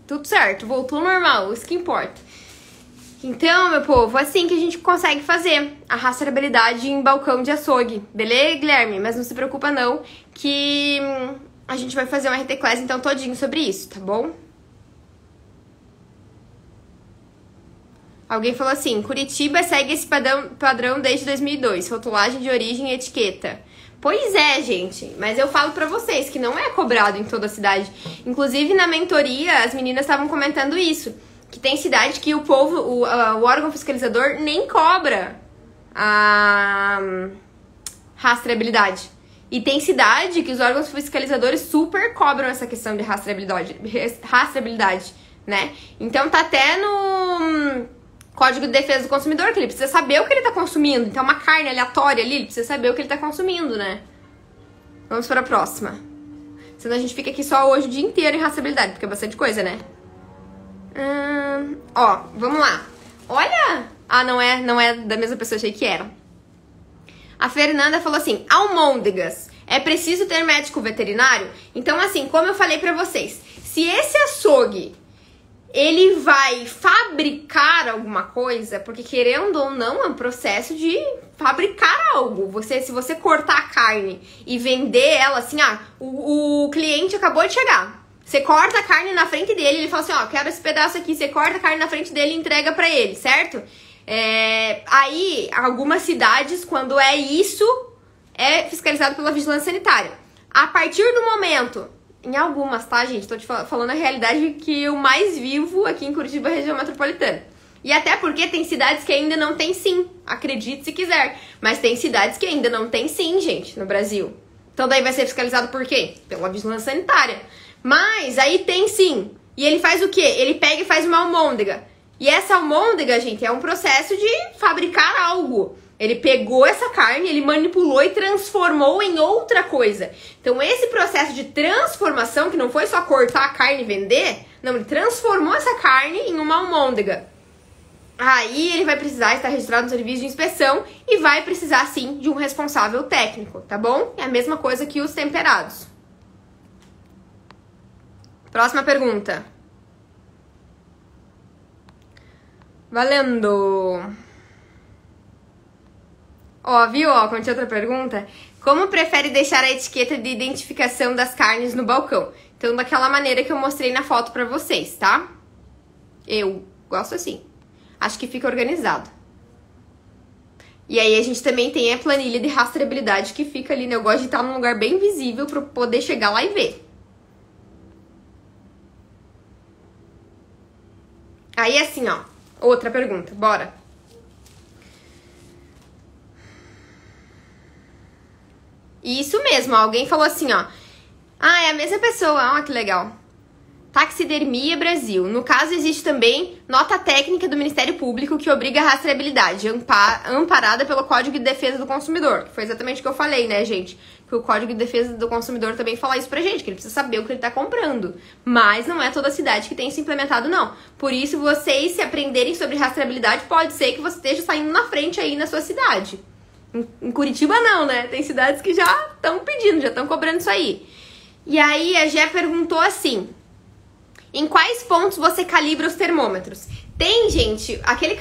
Tudo certo, voltou ao normal, isso que importa. Então, meu povo, assim que a gente consegue fazer a rastreabilidade em balcão de açougue. Beleza, Guilherme? Mas não se preocupa não, que a gente vai fazer um RT Class então todinho sobre isso, tá bom? Alguém falou assim, Curitiba segue esse padrão desde 2002, rotulagem de origem e etiqueta. Pois é, gente, mas eu falo pra vocês que não é cobrado em toda a cidade. Inclusive, na mentoria, as meninas estavam comentando isso. Que tem cidade que o povo, o órgão fiscalizador nem cobra a rastreabilidade. E tem cidade que os órgãos fiscalizadores super cobram essa questão de rastreabilidade, né? Então tá até no Código de Defesa do Consumidor, que ele precisa saber o que ele tá consumindo. Então uma carne aleatória ali, ele precisa saber o que ele tá consumindo, né? Vamos para a próxima. Senão a gente fica aqui só hoje o dia inteiro em rastreabilidade, porque é bastante coisa, né? Ó, vamos lá. Olha! Ah, não é da mesma pessoa, achei que era. A Fernanda falou assim, almôndegas, é preciso ter médico veterinário? Então, assim, como eu falei pra vocês, se esse açougue, ele vai fabricar alguma coisa, porque querendo ou não, é um processo de fabricar algo. Se você cortar a carne e vender ela assim, o cliente acabou de chegar. Você corta a carne na frente dele, ele fala assim, ó, quero esse pedaço aqui. Você corta a carne na frente dele e entrega pra ele, certo? Aí, algumas cidades, quando é isso, é fiscalizado pela vigilância sanitária. A partir do momento, em algumas, tá, gente? Tô te falando a realidade que eu mais vivo aqui em Curitiba, região metropolitana. E até porque tem cidades que ainda não tem sim, acredite se quiser. Mas tem cidades que ainda não tem sim, gente, no Brasil. Então daí vai ser fiscalizado por quê? Pela vigilância sanitária. Mas aí tem sim. E ele faz o quê? Ele pega e faz uma almôndega. E essa almôndega, gente, é um processo de fabricar algo. Ele pegou essa carne, ele manipulou e transformou em outra coisa. Então, esse processo de transformação, que não foi só cortar a carne e vender, não, ele transformou essa carne em uma almôndega. Aí ele vai precisar estar registrado no serviço de inspeção e vai precisar, sim, de um responsável técnico, tá bom? É a mesma coisa que os temperados. Próxima pergunta. Valendo! Ó, viu? Ó, como tinha outra pergunta. Como prefere deixar a etiqueta de identificação das carnes no balcão? Então, daquela maneira que eu mostrei na foto pra vocês, tá? Eu gosto assim. Acho que fica organizado. E aí, a gente também tem a planilha de rastreabilidade que fica ali, né? Eu gosto de estar num lugar bem visível pra poder chegar lá e ver. Aí, assim, ó. Outra pergunta, bora. Isso mesmo, ó, alguém falou assim, ó. Ah, é a mesma pessoa, ó, que legal. Taxidermia Brasil. No caso, existe também nota técnica do Ministério Público que obriga a rastreabilidade, amparada pelo Código de Defesa do Consumidor. Que foi exatamente o que eu falei, né, gente? Que o Código de Defesa do Consumidor também fala isso pra gente, que ele precisa saber o que ele tá comprando. Mas não é toda cidade que tem isso implementado, não. Por isso, vocês, se aprenderem sobre rastreabilidade, pode ser que você esteja saindo na frente aí na sua cidade. Em Curitiba não, né? Tem cidades que já estão pedindo, já estão cobrando isso aí. E aí, a Gé perguntou assim... Em quais pontos você calibra os termômetros? Tem, gente, aquele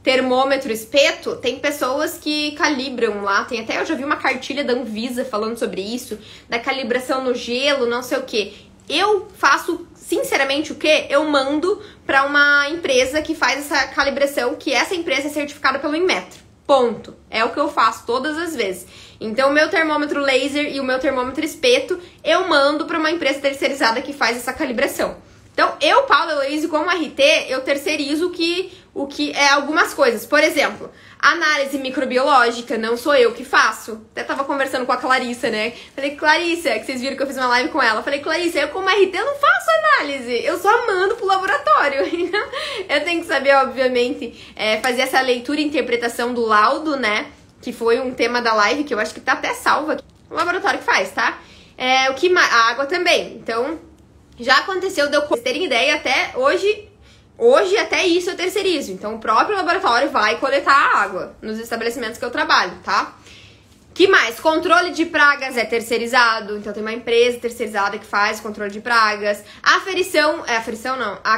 termômetro espeto, tem pessoas que calibram lá. Tem até, eu já vi uma cartilha da Anvisa falando sobre isso, da calibração no gelo, não sei o quê. Eu faço, sinceramente, o quê? Eu mando para uma empresa que faz essa calibração, que essa empresa é certificada pelo Inmetro. Ponto. É o que eu faço todas as vezes. Então, o meu termômetro laser e o meu termômetro espeto, eu mando para uma empresa terceirizada que faz essa calibração. Então, eu, Paula Heloísa, como RT, eu terceirizo o que é algumas coisas. Por exemplo, análise microbiológica, não sou eu que faço. Até tava conversando com a Clarissa, né? Falei, Clarissa, que vocês viram que eu fiz uma live com ela. Falei, Clarissa, eu como RT, eu não faço análise. Eu só mando pro laboratório. Eu tenho que saber, obviamente, fazer essa leitura e interpretação do laudo, né? Que foi um tema da live, que eu acho que tá até salvo aqui. O laboratório que faz, tá? O que mais? A água também. Então, já aconteceu de eu terem ideia até hoje. Hoje, até isso eu terceirizo. Então, o próprio laboratório vai coletar a água nos estabelecimentos que eu trabalho, tá? Que mais? Controle de pragas é terceirizado. Então, tem uma empresa terceirizada que faz controle de pragas. A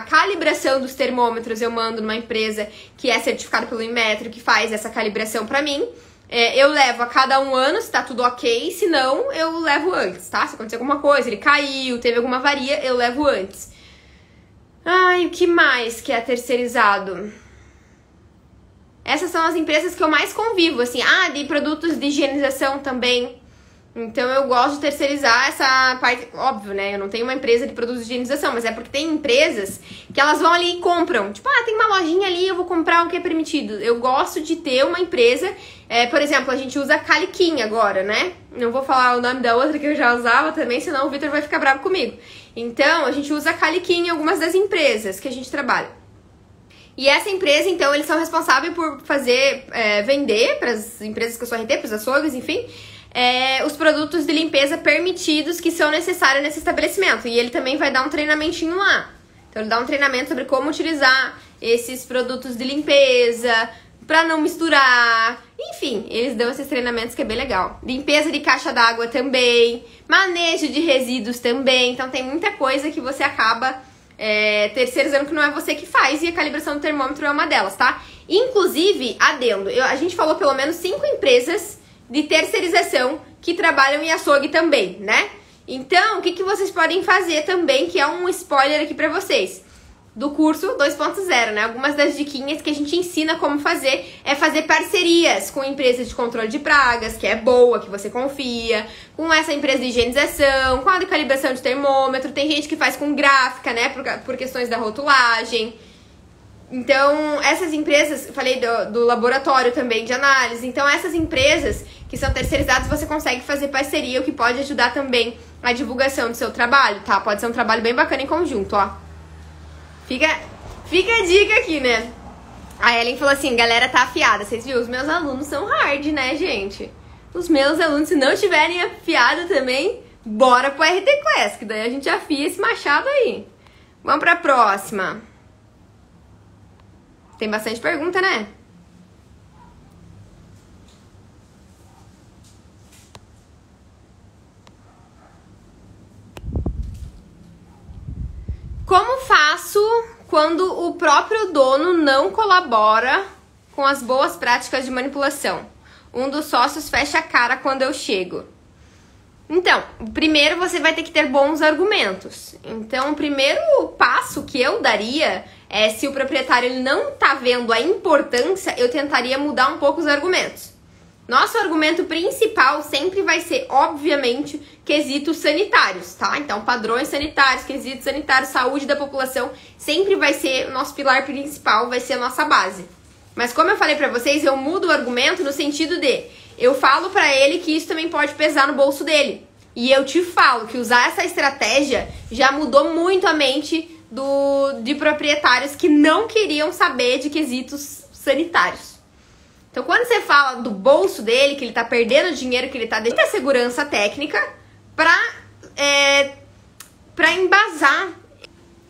calibração dos termômetros eu mando numa empresa que é certificada pelo Inmetro, que faz essa calibração pra mim. Eu levo a cada 1 ano, se tá tudo ok. Se não, eu levo antes, tá? Se acontecer alguma coisa, ele caiu, teve alguma avaria, eu levo antes. Ai, o que mais que é terceirizado? Essas são as empresas que eu mais convivo, assim. De produtos de higienização também. Então, eu gosto de terceirizar essa parte. Óbvio, né? Eu não tenho uma empresa de produtos de higienização, mas é porque tem empresas que elas vão ali e compram. Tipo, tem uma lojinha ali, eu vou comprar o que é permitido. Eu gosto de ter uma empresa. Por exemplo, a gente usa Caliquim agora, né? Não vou falar o nome da outra que eu já usava também, senão o Vitor vai ficar bravo comigo. Então, a gente usa Caliquim em algumas das empresas que a gente trabalha. E essa empresa, então, eles são responsáveis por fazer, vender para as empresas que eu sou RT, para os açougues, enfim, os produtos de limpeza permitidos que são necessários nesse estabelecimento. E ele também vai dar um treinamentinho lá. Então, ele dá um treinamento sobre como utilizar esses produtos de limpeza, para não misturar. Enfim, eles dão esses treinamentos que é bem legal. Limpeza de caixa d'água também, manejo de resíduos também. Então, tem muita coisa que você acaba terceirizando que não é você que faz, e a calibração do termômetro é uma delas, tá? Inclusive, adendo, a gente falou pelo menos 5 empresas de terceirização que trabalham em açougue também, né? Então, o que vocês podem fazer também, que é um spoiler aqui pra vocês, do curso 2.0, né? Algumas das diquinhas que a gente ensina como fazer é fazer parcerias com empresas de controle de pragas, que é boa, que você confia, com essa empresa de higienização, com a de calibração de termômetro. Tem gente que faz com gráfica, né? Por questões da rotulagem. Então, essas empresas, falei do laboratório também de análise, então essas empresas que são terceirizadas, você consegue fazer parceria, o que pode ajudar também a divulgação do seu trabalho, tá? Pode ser um trabalho bem bacana em conjunto, ó. Fica a dica aqui, né? A Ellen falou assim, galera tá afiada, vocês viram? Os meus alunos são hard, né, gente? Os meus alunos, se não tiverem afiado também, bora pro RT Class, que daí a gente afia esse machado aí. Vamos pra próxima. Tem bastante pergunta, né? Como faço quando o próprio dono não colabora com as boas práticas de manipulação? Um dos sócios fecha a cara quando eu chego. Então, primeiro você vai ter que ter bons argumentos. Então, o primeiro passo que eu daria é, se o proprietário ele não tá vendo a importância, eu tentaria mudar um pouco os argumentos. Nosso argumento principal sempre vai ser, obviamente, quesitos sanitários, tá? Então, padrões sanitários, quesitos sanitários, saúde da população, sempre vai ser o nosso pilar principal, vai ser a nossa base. Mas como eu falei pra vocês, eu mudo o argumento no sentido de, eu falo pra ele que isso também pode pesar no bolso dele. E eu te falo que usar essa estratégia já mudou muito a mente de proprietários que não queriam saber de quesitos sanitários. Então, quando você fala do bolso dele, que ele tá perdendo dinheiro, que ele tá deixando a segurança técnica pra embasar.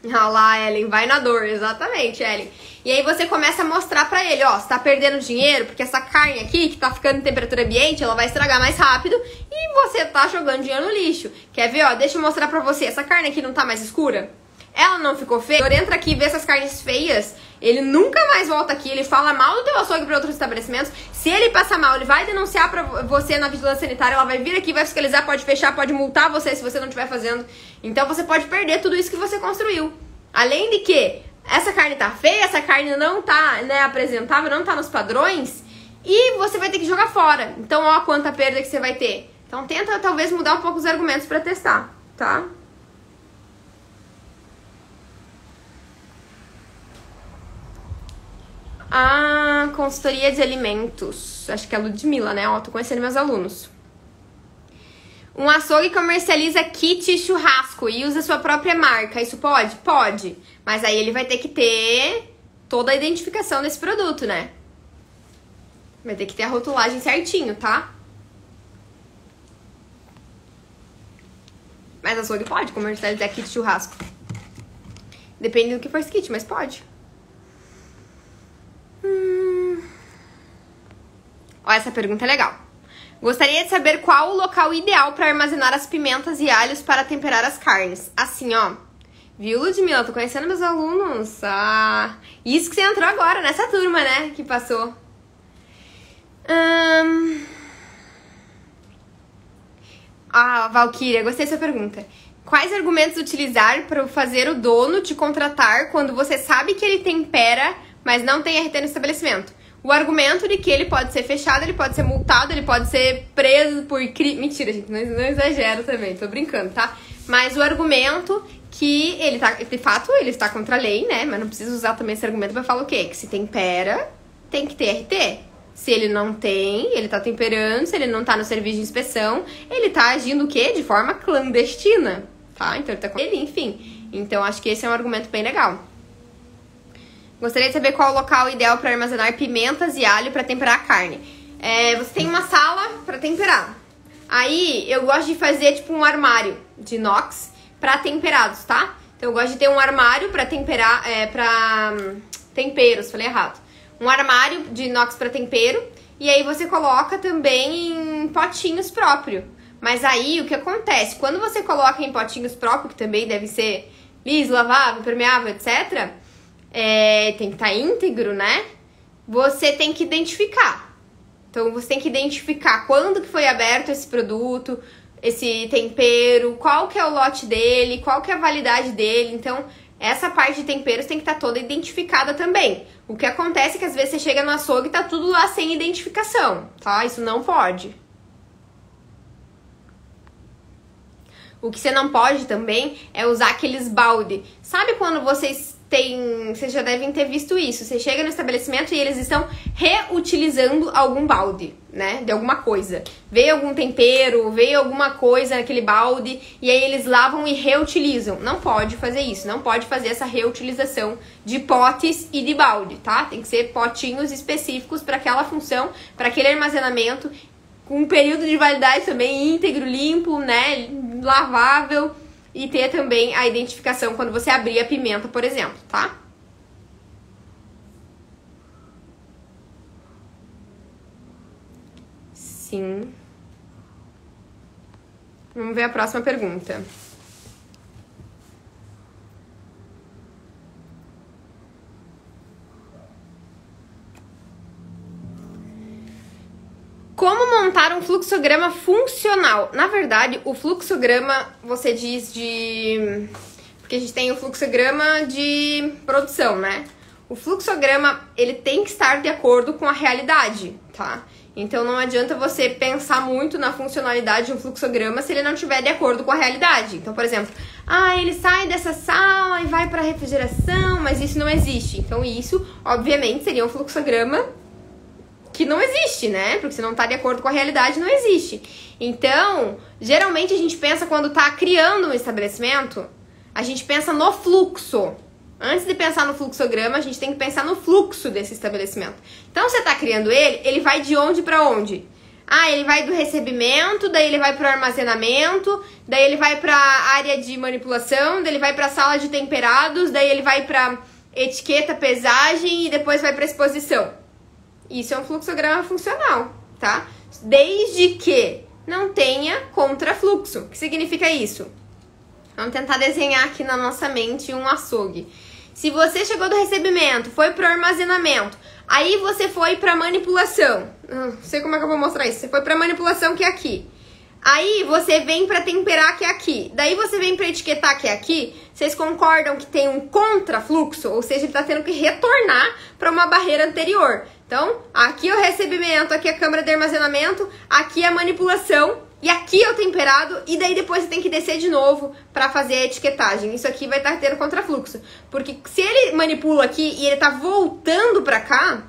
Olha lá, Ellen, vai na dor, exatamente, Ellen. E aí você começa a mostrar pra ele, ó, você tá perdendo dinheiro, porque essa carne aqui, que tá ficando em temperatura ambiente, ela vai estragar mais rápido e você tá jogando dinheiro no lixo. Quer ver, ó, deixa eu mostrar pra você, essa carne aqui não tá mais escura? Ela não ficou feia? Ele entra aqui e vê essas carnes feias, ele nunca mais volta aqui, ele fala mal do teu açougue para outros estabelecimentos. Se ele passar mal, ele vai denunciar pra você na vigilância sanitária, ela vai vir aqui, vai fiscalizar, pode fechar, pode multar você se você não estiver fazendo. Então você pode perder tudo isso que você construiu. Além de que essa carne tá feia, essa carne não tá, né, apresentável, não tá nos padrões, e você vai ter que jogar fora. Então, ó, quanta perda que você vai ter. Então tenta talvez mudar um pouco os argumentos para testar, tá? Ah, consultoria de alimentos. Acho que é a Ludmilla, né? Ó, tô conhecendo meus alunos. Um açougue comercializa kit churrasco e usa sua própria marca. Isso pode? Pode. Mas aí ele vai ter que ter toda a identificação desse produto, né? Vai ter que ter a rotulagem certinho, tá? Mas açougue pode comercializar kit churrasco. Depende do que for esse kit, mas pode. Ó, essa pergunta é legal. Gostaria de saber qual o local ideal para armazenar as pimentas e alhos para temperar as carnes. Assim, ó. Viu, Ludmilla? Tô conhecendo meus alunos. Ah, isso que você entrou agora, nessa turma, né? Que passou. Ah, Valquíria, gostei dessa pergunta. Quais argumentos utilizar para fazer o dono te contratar quando você sabe que ele tempera, mas não tem RT no estabelecimento? O argumento de que ele pode ser fechado, ele pode ser multado, ele pode ser preso por crime. Mentira, gente, não exagero também, tô brincando, tá? Mas o argumento que ele tá, de fato, ele está contra a lei, né? Mas não precisa usar também esse argumento pra falar o quê? Que se tempera, tem que ter RT. Se ele não tem, ele tá temperando, se ele não tá no serviço de inspeção, ele tá agindo o quê? De forma clandestina, tá? Então ele tá com ele, enfim. Então acho que esse é um argumento bem legal. Gostaria de saber qual o local ideal para armazenar pimentas e alho para temperar a carne. Você tem uma sala para temperar. Aí eu gosto de fazer tipo um armário de inox para temperados, tá? Então eu gosto de ter um armário para temperar, para temperos, falei errado. Um armário de inox para tempero e aí você coloca também em potinhos próprios. Mas aí o que acontece? Quando você coloca em potinhos próprios, que também deve ser liso, lavável, permeável, etc., tem que estar íntegro, né? Você tem que identificar. Então, você tem que identificar quando que foi aberto esse produto, esse tempero, qual que é o lote dele, qual que é a validade dele. Então, essa parte de temperos tem que estar toda identificada também. O que acontece é que às vezes você chega no açougue e tá tudo lá sem identificação, tá? Isso não pode. O que você não pode também é usar aqueles balde. Sabe quando vocês vocês já devem ter visto isso. Você chega no estabelecimento e eles estão reutilizando algum balde, né? De alguma coisa. Veio algum tempero, veio alguma coisa naquele balde e aí eles lavam e reutilizam. Não pode fazer isso, não pode fazer essa reutilização de potes e de balde, tá? Tem que ser potinhos específicos para aquela função, para aquele armazenamento, com um período de validade também íntegro, limpo, né? Lavável. E ter também a identificação quando você abrir a pimenta, por exemplo, tá? Sim. Vamos ver a próxima pergunta. Como montar um fluxograma funcional? Na verdade, o fluxograma, você diz de... Porque a gente tem o fluxograma de produção, né? O fluxograma, ele tem que estar de acordo com a realidade, tá? Então não adianta você pensar muito na funcionalidade de um fluxograma se ele não estiver de acordo com a realidade. Então, por exemplo, ele sai dessa sala e vai para a refrigeração, mas isso não existe. Então isso, obviamente, seria um fluxograma que não existe, né? Porque se não tá de acordo com a realidade, não existe. Então, geralmente a gente pensa quando tá criando um estabelecimento, a gente pensa no fluxo. Antes de pensar no fluxograma, a gente tem que pensar no fluxo desse estabelecimento. Então, você tá criando ele vai de onde para onde? Ele vai do recebimento, daí ele vai pro armazenamento, daí ele vai pra área de manipulação, daí ele vai pra sala de temperados, daí ele vai pra etiqueta, pesagem e depois vai pra exposição. Isso é um fluxograma funcional, tá? Desde que não tenha contrafluxo. O que significa isso? Vamos tentar desenhar aqui na nossa mente um açougue. Se você chegou do recebimento, foi pro armazenamento, aí você foi pra manipulação. Não sei como é que eu vou mostrar isso. Você foi pra manipulação, que é aqui. Aí você vem pra temperar, que é aqui. Daí você vem pra etiquetar, que é aqui. Vocês concordam que tem um contrafluxo? Ou seja, ele tá tendo que retornar pra uma barreira anterior. Então, aqui é o recebimento, aqui é a câmara de armazenamento, aqui é a manipulação e aqui é o temperado, e daí depois você tem que descer de novo para fazer a etiquetagem. Isso aqui vai estar tendo contrafluxo, porque se ele manipula aqui e ele tá voltando para cá,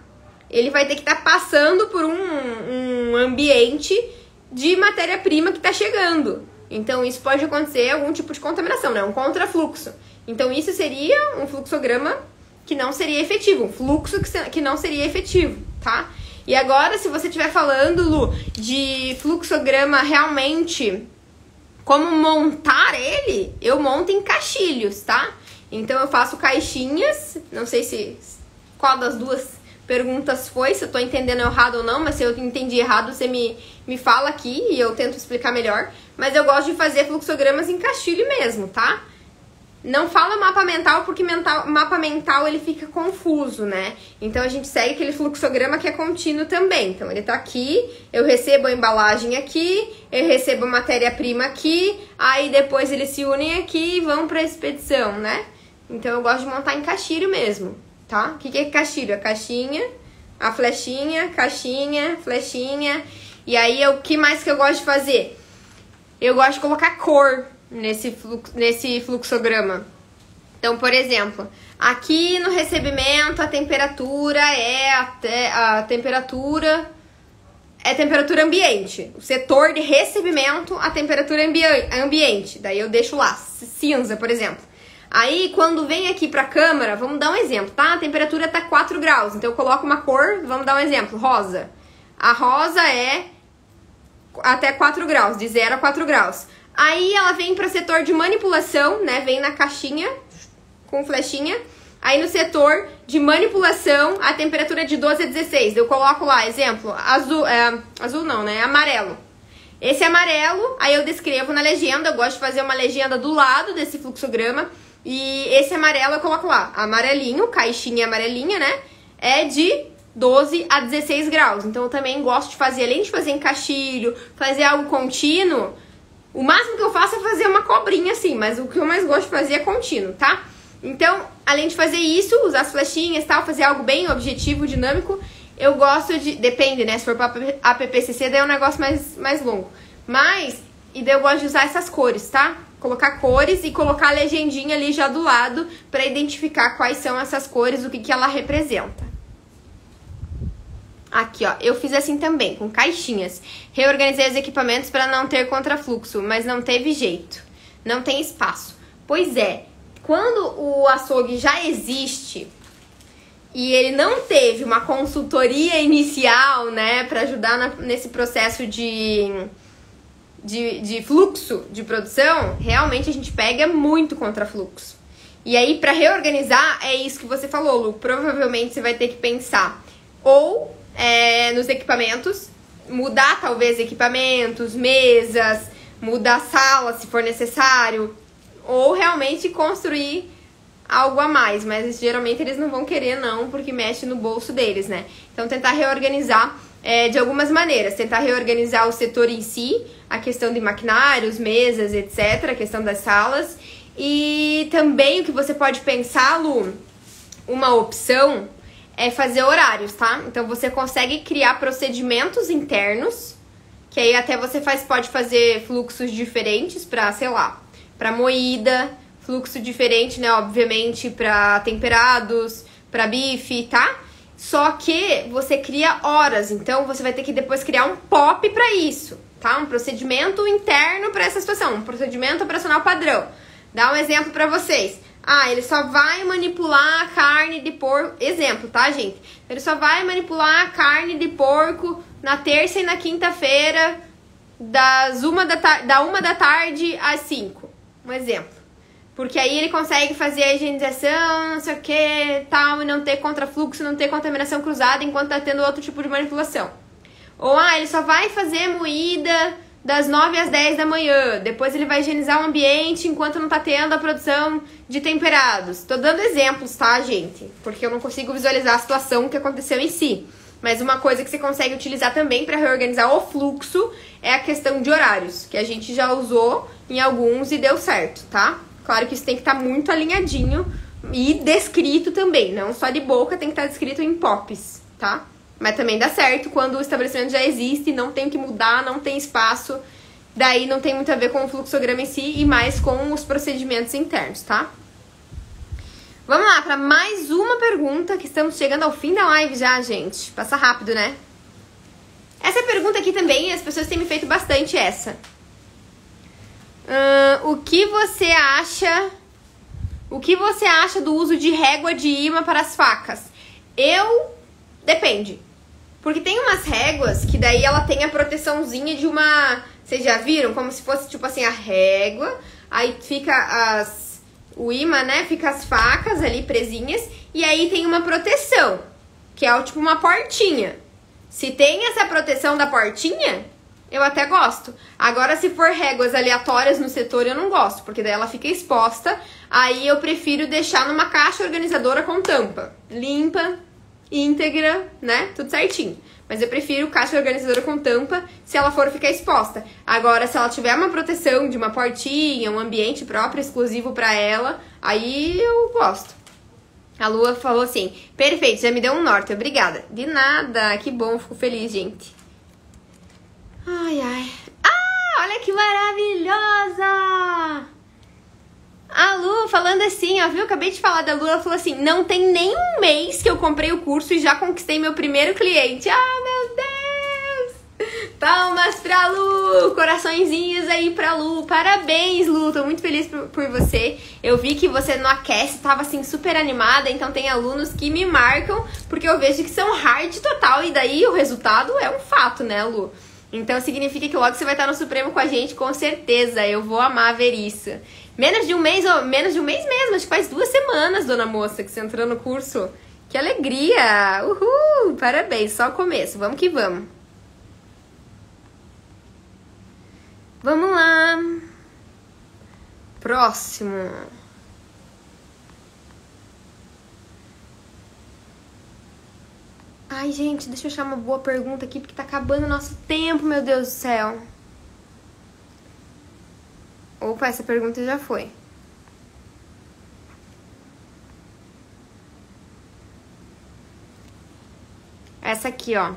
ele vai ter que estar passando por um ambiente de matéria-prima que tá chegando. Então, isso pode acontecer algum tipo de contaminação, né? Um contrafluxo. Então, isso seria um fluxograma que não seria efetivo, um fluxo que não seria efetivo, tá? E agora, se você estiver falando, Lu, de fluxograma realmente, como montar ele, eu monto em caixilhos, tá? Então eu faço caixinhas, não sei se qual das duas perguntas foi, se eu tô entendendo errado ou não, mas se eu entendi errado, você me fala aqui e eu tento explicar melhor. Mas eu gosto de fazer fluxogramas em caixilho mesmo, tá? Não fala mapa mental, porque mapa mental ele fica confuso, né? Então a gente segue aquele fluxograma que é contínuo também. Então ele tá aqui, eu recebo a embalagem aqui, eu recebo a matéria-prima aqui, aí depois eles se unem aqui e vão pra expedição, né? Então eu gosto de montar em caixilho mesmo, tá? O que é caixilho? A caixinha, a flechinha, caixinha, flechinha. E aí o que mais que eu gosto de fazer? Eu gosto de colocar cor nesse fluxograma. Então, por exemplo, aqui no recebimento a temperatura é temperatura ambiente. O setor de recebimento, a temperatura ambiente. Daí eu deixo lá, cinza, por exemplo. Aí, quando vem aqui pra câmara, vamos dar um exemplo, tá? A temperatura tá 4 graus, então eu coloco uma cor, vamos dar um exemplo, rosa. A rosa é até 4 graus, de 0 a 4 graus. Aí ela vem para o setor de manipulação, né? Vem na caixinha com flechinha. Aí no setor de manipulação, a temperatura é de 12 a 16. Eu coloco lá, exemplo, azul não, né? Amarelo. Esse amarelo, aí eu descrevo na legenda. Eu gosto de fazer uma legenda do lado desse fluxograma. E esse amarelo eu coloco lá, amarelinho, caixinha amarelinha, né? É de 12 a 16 graus. Então eu também gosto de fazer, além de fazer em caixilho, fazer algo contínuo. O máximo que eu faço é fazer uma cobrinha assim, mas o que eu mais gosto de fazer é contínuo, tá? Então, além de fazer isso, usar as flechinhas e tal, fazer algo bem objetivo, dinâmico, eu gosto de... Depende, né? Se for pra APPCC, daí é um negócio mais longo. Mas, e daí eu gosto de usar essas cores, tá? colocar cores e colocar a legendinha ali já do lado para identificar quais são essas cores, o que que ela representa. Aqui, ó, eu fiz assim também, com caixinhas. Reorganizei os equipamentos para não ter contrafluxo, mas não teve jeito. Não tem espaço. Pois é, quando o açougue já existe e ele não teve uma consultoria inicial, né, para ajudar nesse processo de fluxo de produção, realmente a gente pega muito contrafluxo. E aí, para reorganizar, é isso que você falou, Lu. Provavelmente você vai ter que pensar ou nos equipamentos, mudar talvez equipamentos, mesas, mudar a sala se for necessário, ou realmente construir algo a mais, mas geralmente eles não vão querer não, porque mexe no bolso deles, né? Então tentar reorganizar de algumas maneiras, tentar reorganizar o setor em si, a questão de maquinários, mesas, etc, a questão das salas, e também o que você pode pensar, Lu, uma opção é fazer horários, tá? Então você consegue criar procedimentos internos, que aí até você pode fazer fluxos diferentes para, sei lá, para moída, fluxo diferente, né, obviamente, para temperados, para bife, tá? Só que você cria horas, então você vai ter que depois criar um POP para isso, tá? Um procedimento interno para essa situação, um procedimento operacional padrão. Dá um exemplo para vocês. Ah, ele só vai manipular a carne de porco. Exemplo, tá, gente? Ele só vai manipular a carne de porco na terça e na quinta-feira, da 1 da tarde às 5. Um exemplo. Porque aí ele consegue fazer a higienização, não sei o que, tal, e não ter contrafluxo, não ter contaminação cruzada enquanto tá tendo outro tipo de manipulação. Ou, ele só vai fazer moída das 9 às 10 da manhã, depois ele vai higienizar o ambiente enquanto não tá tendo a produção de temperados. Tô dando exemplos, tá, gente? Porque eu não consigo visualizar a situação que aconteceu em si. Mas uma coisa que você consegue utilizar também para reorganizar o fluxo é a questão de horários, que a gente já usou em alguns e deu certo, tá? Claro que isso tem que estar muito alinhadinho e descrito também, não só de boca, tem que estar descrito em POPs, tá? Mas também dá certo quando o estabelecimento já existe, não tem que mudar, não tem espaço, daí não tem muito a ver com o fluxograma em si e mais com os procedimentos internos, tá? Vamos lá para mais uma pergunta, que estamos chegando ao fim da live já, gente. Passa rápido, né? Essa pergunta aqui também, as pessoas têm me feito bastante essa. O que você acha do uso de régua de imã para as facas? Depende. Porque tem umas réguas que daí ela tem a proteçãozinha de uma... Vocês já viram? Como se fosse tipo assim a régua, aí fica o imã, né? Fica as facas ali presinhas e aí tem uma proteção, que é tipo uma portinha. Se tem essa proteção da portinha, eu até gosto. Agora, se for réguas aleatórias no setor, eu não gosto, porque daí ela fica exposta. Aí eu prefiro deixar numa caixa organizadora com tampa. Limpa, íntegra, né? Tudo certinho. Mas eu prefiro caixa organizadora com tampa se ela for ficar exposta. Agora, se ela tiver uma proteção de uma portinha, um ambiente próprio, exclusivo pra ela, aí eu gosto. A Lua falou assim, perfeito, já me deu um norte, obrigada. De nada, que bom, fico feliz, gente. Ai, ai. Ah, olha que maravilhosa! A Lu falando assim, ó, viu? Acabei de falar da Lu, ela falou assim, não tem nem um mês que eu comprei o curso e já conquistei meu primeiro cliente. Ah, meu Deus! Palmas pra Lu! Coraçõezinhos aí pra Lu. Parabéns, Lu! Tô muito feliz por você. Eu vi que você no Aquece tava assim super animada, então tem alunos que me marcam, porque eu vejo que são hard total e daí o resultado é um fato, né, Lu? Então significa que logo você vai estar no Supremo com a gente, com certeza. Eu vou amar ver isso. Menos de um mês mesmo, acho que faz 2 semanas, dona moça, que você entrou no curso. Que alegria! Uhul! Parabéns, só o começo. Vamos que vamos. Vamos lá. Próximo. Ai, gente, deixa eu achar uma boa pergunta aqui, porque tá acabando o nosso tempo, meu Deus do céu. Opa, essa pergunta já foi. Essa aqui, ó.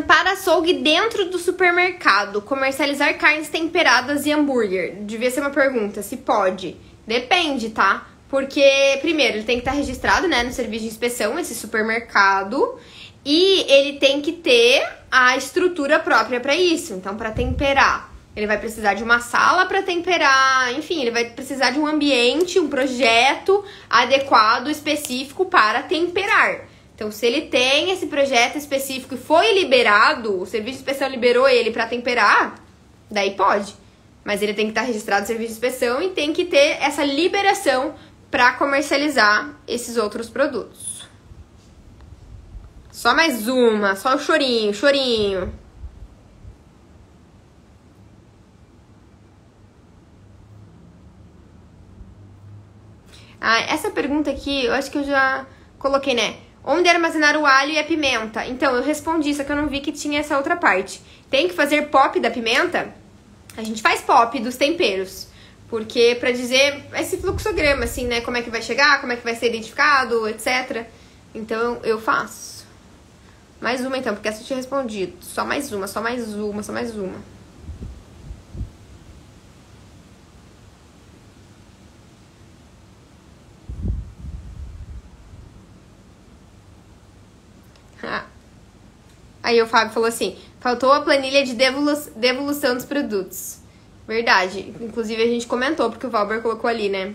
Para açougue dentro do supermercado, comercializar carnes temperadas e hambúrguer. Devia ser uma pergunta, se pode. Depende, tá? Porque, primeiro, ele tem que estar registrado, né, no serviço de inspeção, esse supermercado. E ele tem que ter a estrutura própria para isso. Então, para temperar, ele vai precisar de uma sala para temperar. Enfim, ele vai precisar de um ambiente, um projeto adequado, específico para temperar. Então, se ele tem esse projeto específico e foi liberado, o serviço de inspeção liberou ele para temperar, daí pode. Mas ele tem que estar registrado no serviço de inspeção e tem que ter essa liberação para comercializar esses outros produtos. Só mais uma, só o chorinho, chorinho. Essa pergunta aqui, eu acho que eu já coloquei, né? Onde armazenar o alho e a pimenta? Então, eu respondi, só que eu não vi que tinha essa outra parte. Tem que fazer pop da pimenta? A gente faz pop dos temperos. Porque, pra dizer esse fluxograma, assim, né? Como é que vai chegar, como é que vai ser identificado, etc. Então, eu faço. Mais uma, então, porque essa eu tinha respondido. Só mais uma, só mais uma, só mais uma. Aí o Fábio falou assim, faltou a planilha de devolução dos produtos. Verdade. Inclusive a gente comentou, porque o Valber colocou ali, né?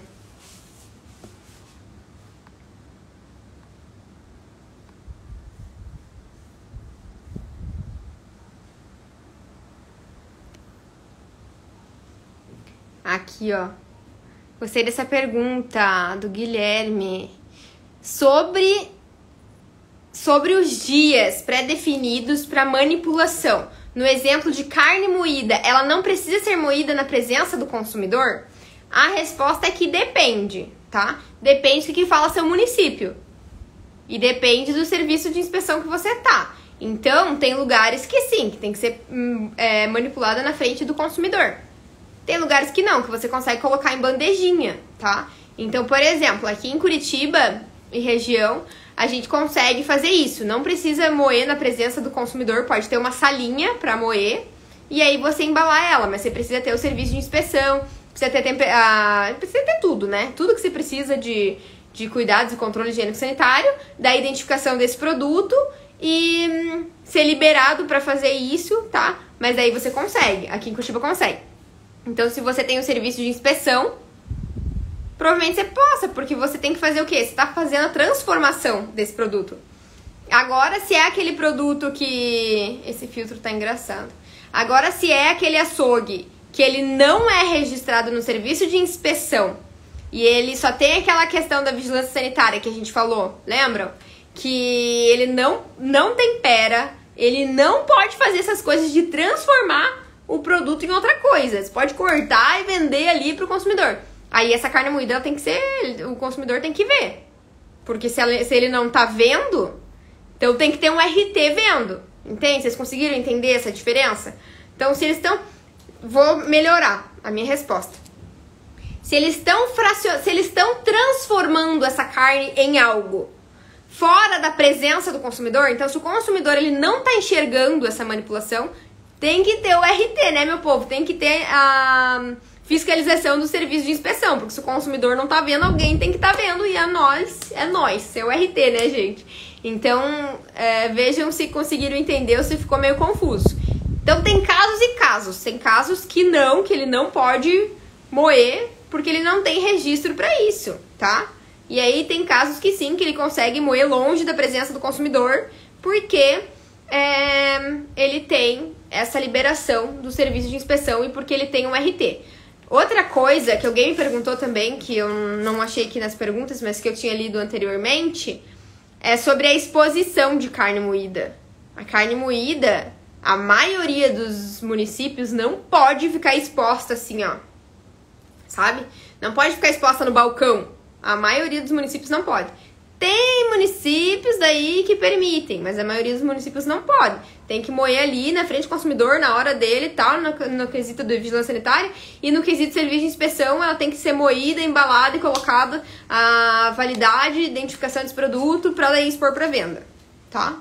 Aqui, ó. Gostei dessa pergunta do Guilherme. Sobre os dias pré-definidos para manipulação. No exemplo de carne moída, ela não precisa ser moída na presença do consumidor? A resposta é que depende, tá? Depende do que fala seu município. E depende do serviço de inspeção que você tá. Então, tem lugares que sim, que tem que ser manipulada na frente do consumidor. Tem lugares que não, que você consegue colocar em bandejinha, tá? Então, por exemplo, aqui em Curitiba e região, a gente consegue fazer isso. Não precisa moer na presença do consumidor, pode ter uma salinha pra moer e aí você embalar ela, mas você precisa ter o serviço de inspeção, precisa ter tudo, né? Tudo que você precisa de cuidados e controle higiênico-sanitário, da identificação desse produto e ser liberado pra fazer isso, tá? Mas daí você consegue, aqui em Curitiba consegue. Então, se você tem o serviço de inspeção, provavelmente você possa, porque você tem que fazer o quê? Você tá fazendo a transformação desse produto. Agora, se é aquele produto que... Esse filtro tá engraçado. Agora, se é aquele açougue que ele não é registrado no serviço de inspeção e ele só tem aquela questão da vigilância sanitária que a gente falou, lembram? Que ele não tempera, ele não pode fazer essas coisas de transformar o produto em outra coisa. Você pode cortar e vender ali pro consumidor. Aí essa carne moída ela tem que ser... O consumidor tem que ver. Porque se ele não tá vendo, então tem que ter um RT vendo. Entende? Vocês conseguiram entender essa diferença? Então, se eles estão... Vou melhorar a minha resposta. Se eles estão transformando essa carne em algo fora da presença do consumidor, então se o consumidor ele não tá enxergando essa manipulação, tem que ter o RT, né, meu povo? Tem que ter a fiscalização do serviço de inspeção, porque se o consumidor não tá vendo, alguém tem que tá vendo, e é nós, é o RT, né, gente? Então, vejam se conseguiram entender ou se ficou meio confuso. Então, tem casos e casos. Tem casos que ele não pode moer, porque ele não tem registro pra isso, tá? E aí, tem casos que sim, que ele consegue moer longe da presença do consumidor, porque ele tem essa liberação do serviço de inspeção e porque ele tem um RT. Outra coisa que alguém me perguntou também, que eu não achei aqui nas perguntas, mas que eu tinha lido anteriormente, é sobre a exposição de carne moída. A carne moída, a maioria dos municípios não pode ficar exposta assim, ó. Sabe? Não pode ficar exposta no balcão. A maioria dos municípios não pode. Tem municípios daí que permitem, mas a maioria dos municípios não pode. Tem que moer ali na frente do consumidor, na hora dele e tal, no quesito de vigilância sanitária. E no quesito de serviço de inspeção, ela tem que ser moída, embalada e colocada a validade, identificação desse produto para daí expor para venda, tá?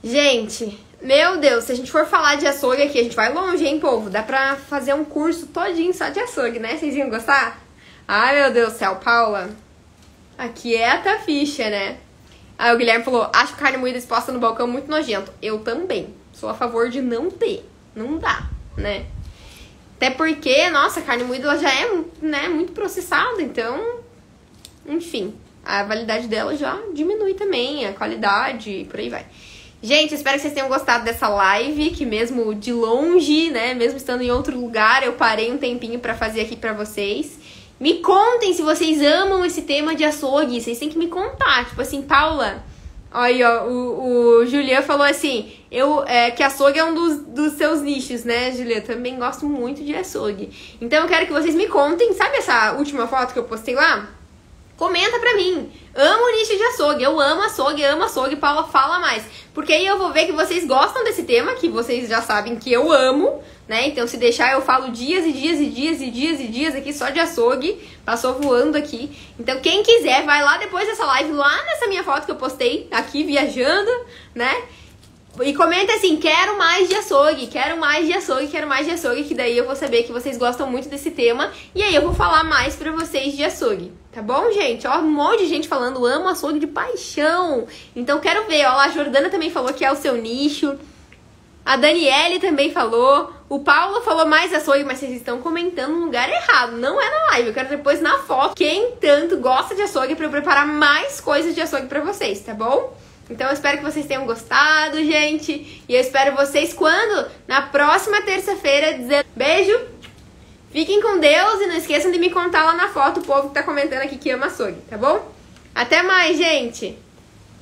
Gente, meu Deus, se a gente for falar de açougue aqui, a gente vai longe, hein, povo? Dá pra fazer um curso todinho só de açougue, né? Vocês iam gostar? Ai, meu Deus do céu, Paula. Aqui é a ficha, né? Aí o Guilherme falou, acho carne moída exposta no balcão muito nojento. Eu também. Sou a favor de não ter. Não dá, né? Até porque, nossa, a carne moída ela já é, né, muito processada, então... Enfim, a validade dela já diminui também, a qualidade e por aí vai. Gente, espero que vocês tenham gostado dessa live, que mesmo de longe, né, mesmo estando em outro lugar, eu parei um tempinho pra fazer aqui pra vocês. Me contem se vocês amam esse tema de açougue, vocês têm que me contar. Tipo assim, Paula, olha, ó, o Julian falou assim, que açougue é um dos seus nichos, né, Julian? Também gosto muito de açougue. Então eu quero que vocês me contem, sabe essa última foto que eu postei lá? Comenta pra mim. Amo o nicho de açougue. Eu amo açougue. Paula, fala mais. Porque aí eu vou ver que vocês gostam desse tema, que vocês já sabem que eu amo, né? Então, se deixar, eu falo dias e dias aqui só de açougue. Passou voando aqui. Então, quem quiser, vai lá depois dessa live, lá nessa minha foto que eu postei, aqui viajando, né? E comenta assim, quero mais de açougue, que daí eu vou saber que vocês gostam muito desse tema. E aí eu vou falar mais pra vocês de açougue, tá bom, gente? Ó, um monte de gente falando, amo açougue de paixão. Então quero ver, ó, a Jordana também falou que é o seu nicho. A Daniele também falou. O Paulo falou mais açougue, mas vocês estão comentando no lugar errado. Não é na live, eu quero depois na foto. Quem tanto gosta de açougue pra eu preparar mais coisas de açougue pra vocês, tá bom? Então eu espero que vocês tenham gostado, gente. E eu espero vocês quando? Na próxima terça-feira. Beijo. Fiquem com Deus e não esqueçam de me contar lá na foto o povo que tá comentando aqui que ama açougue, tá bom? Até mais, gente.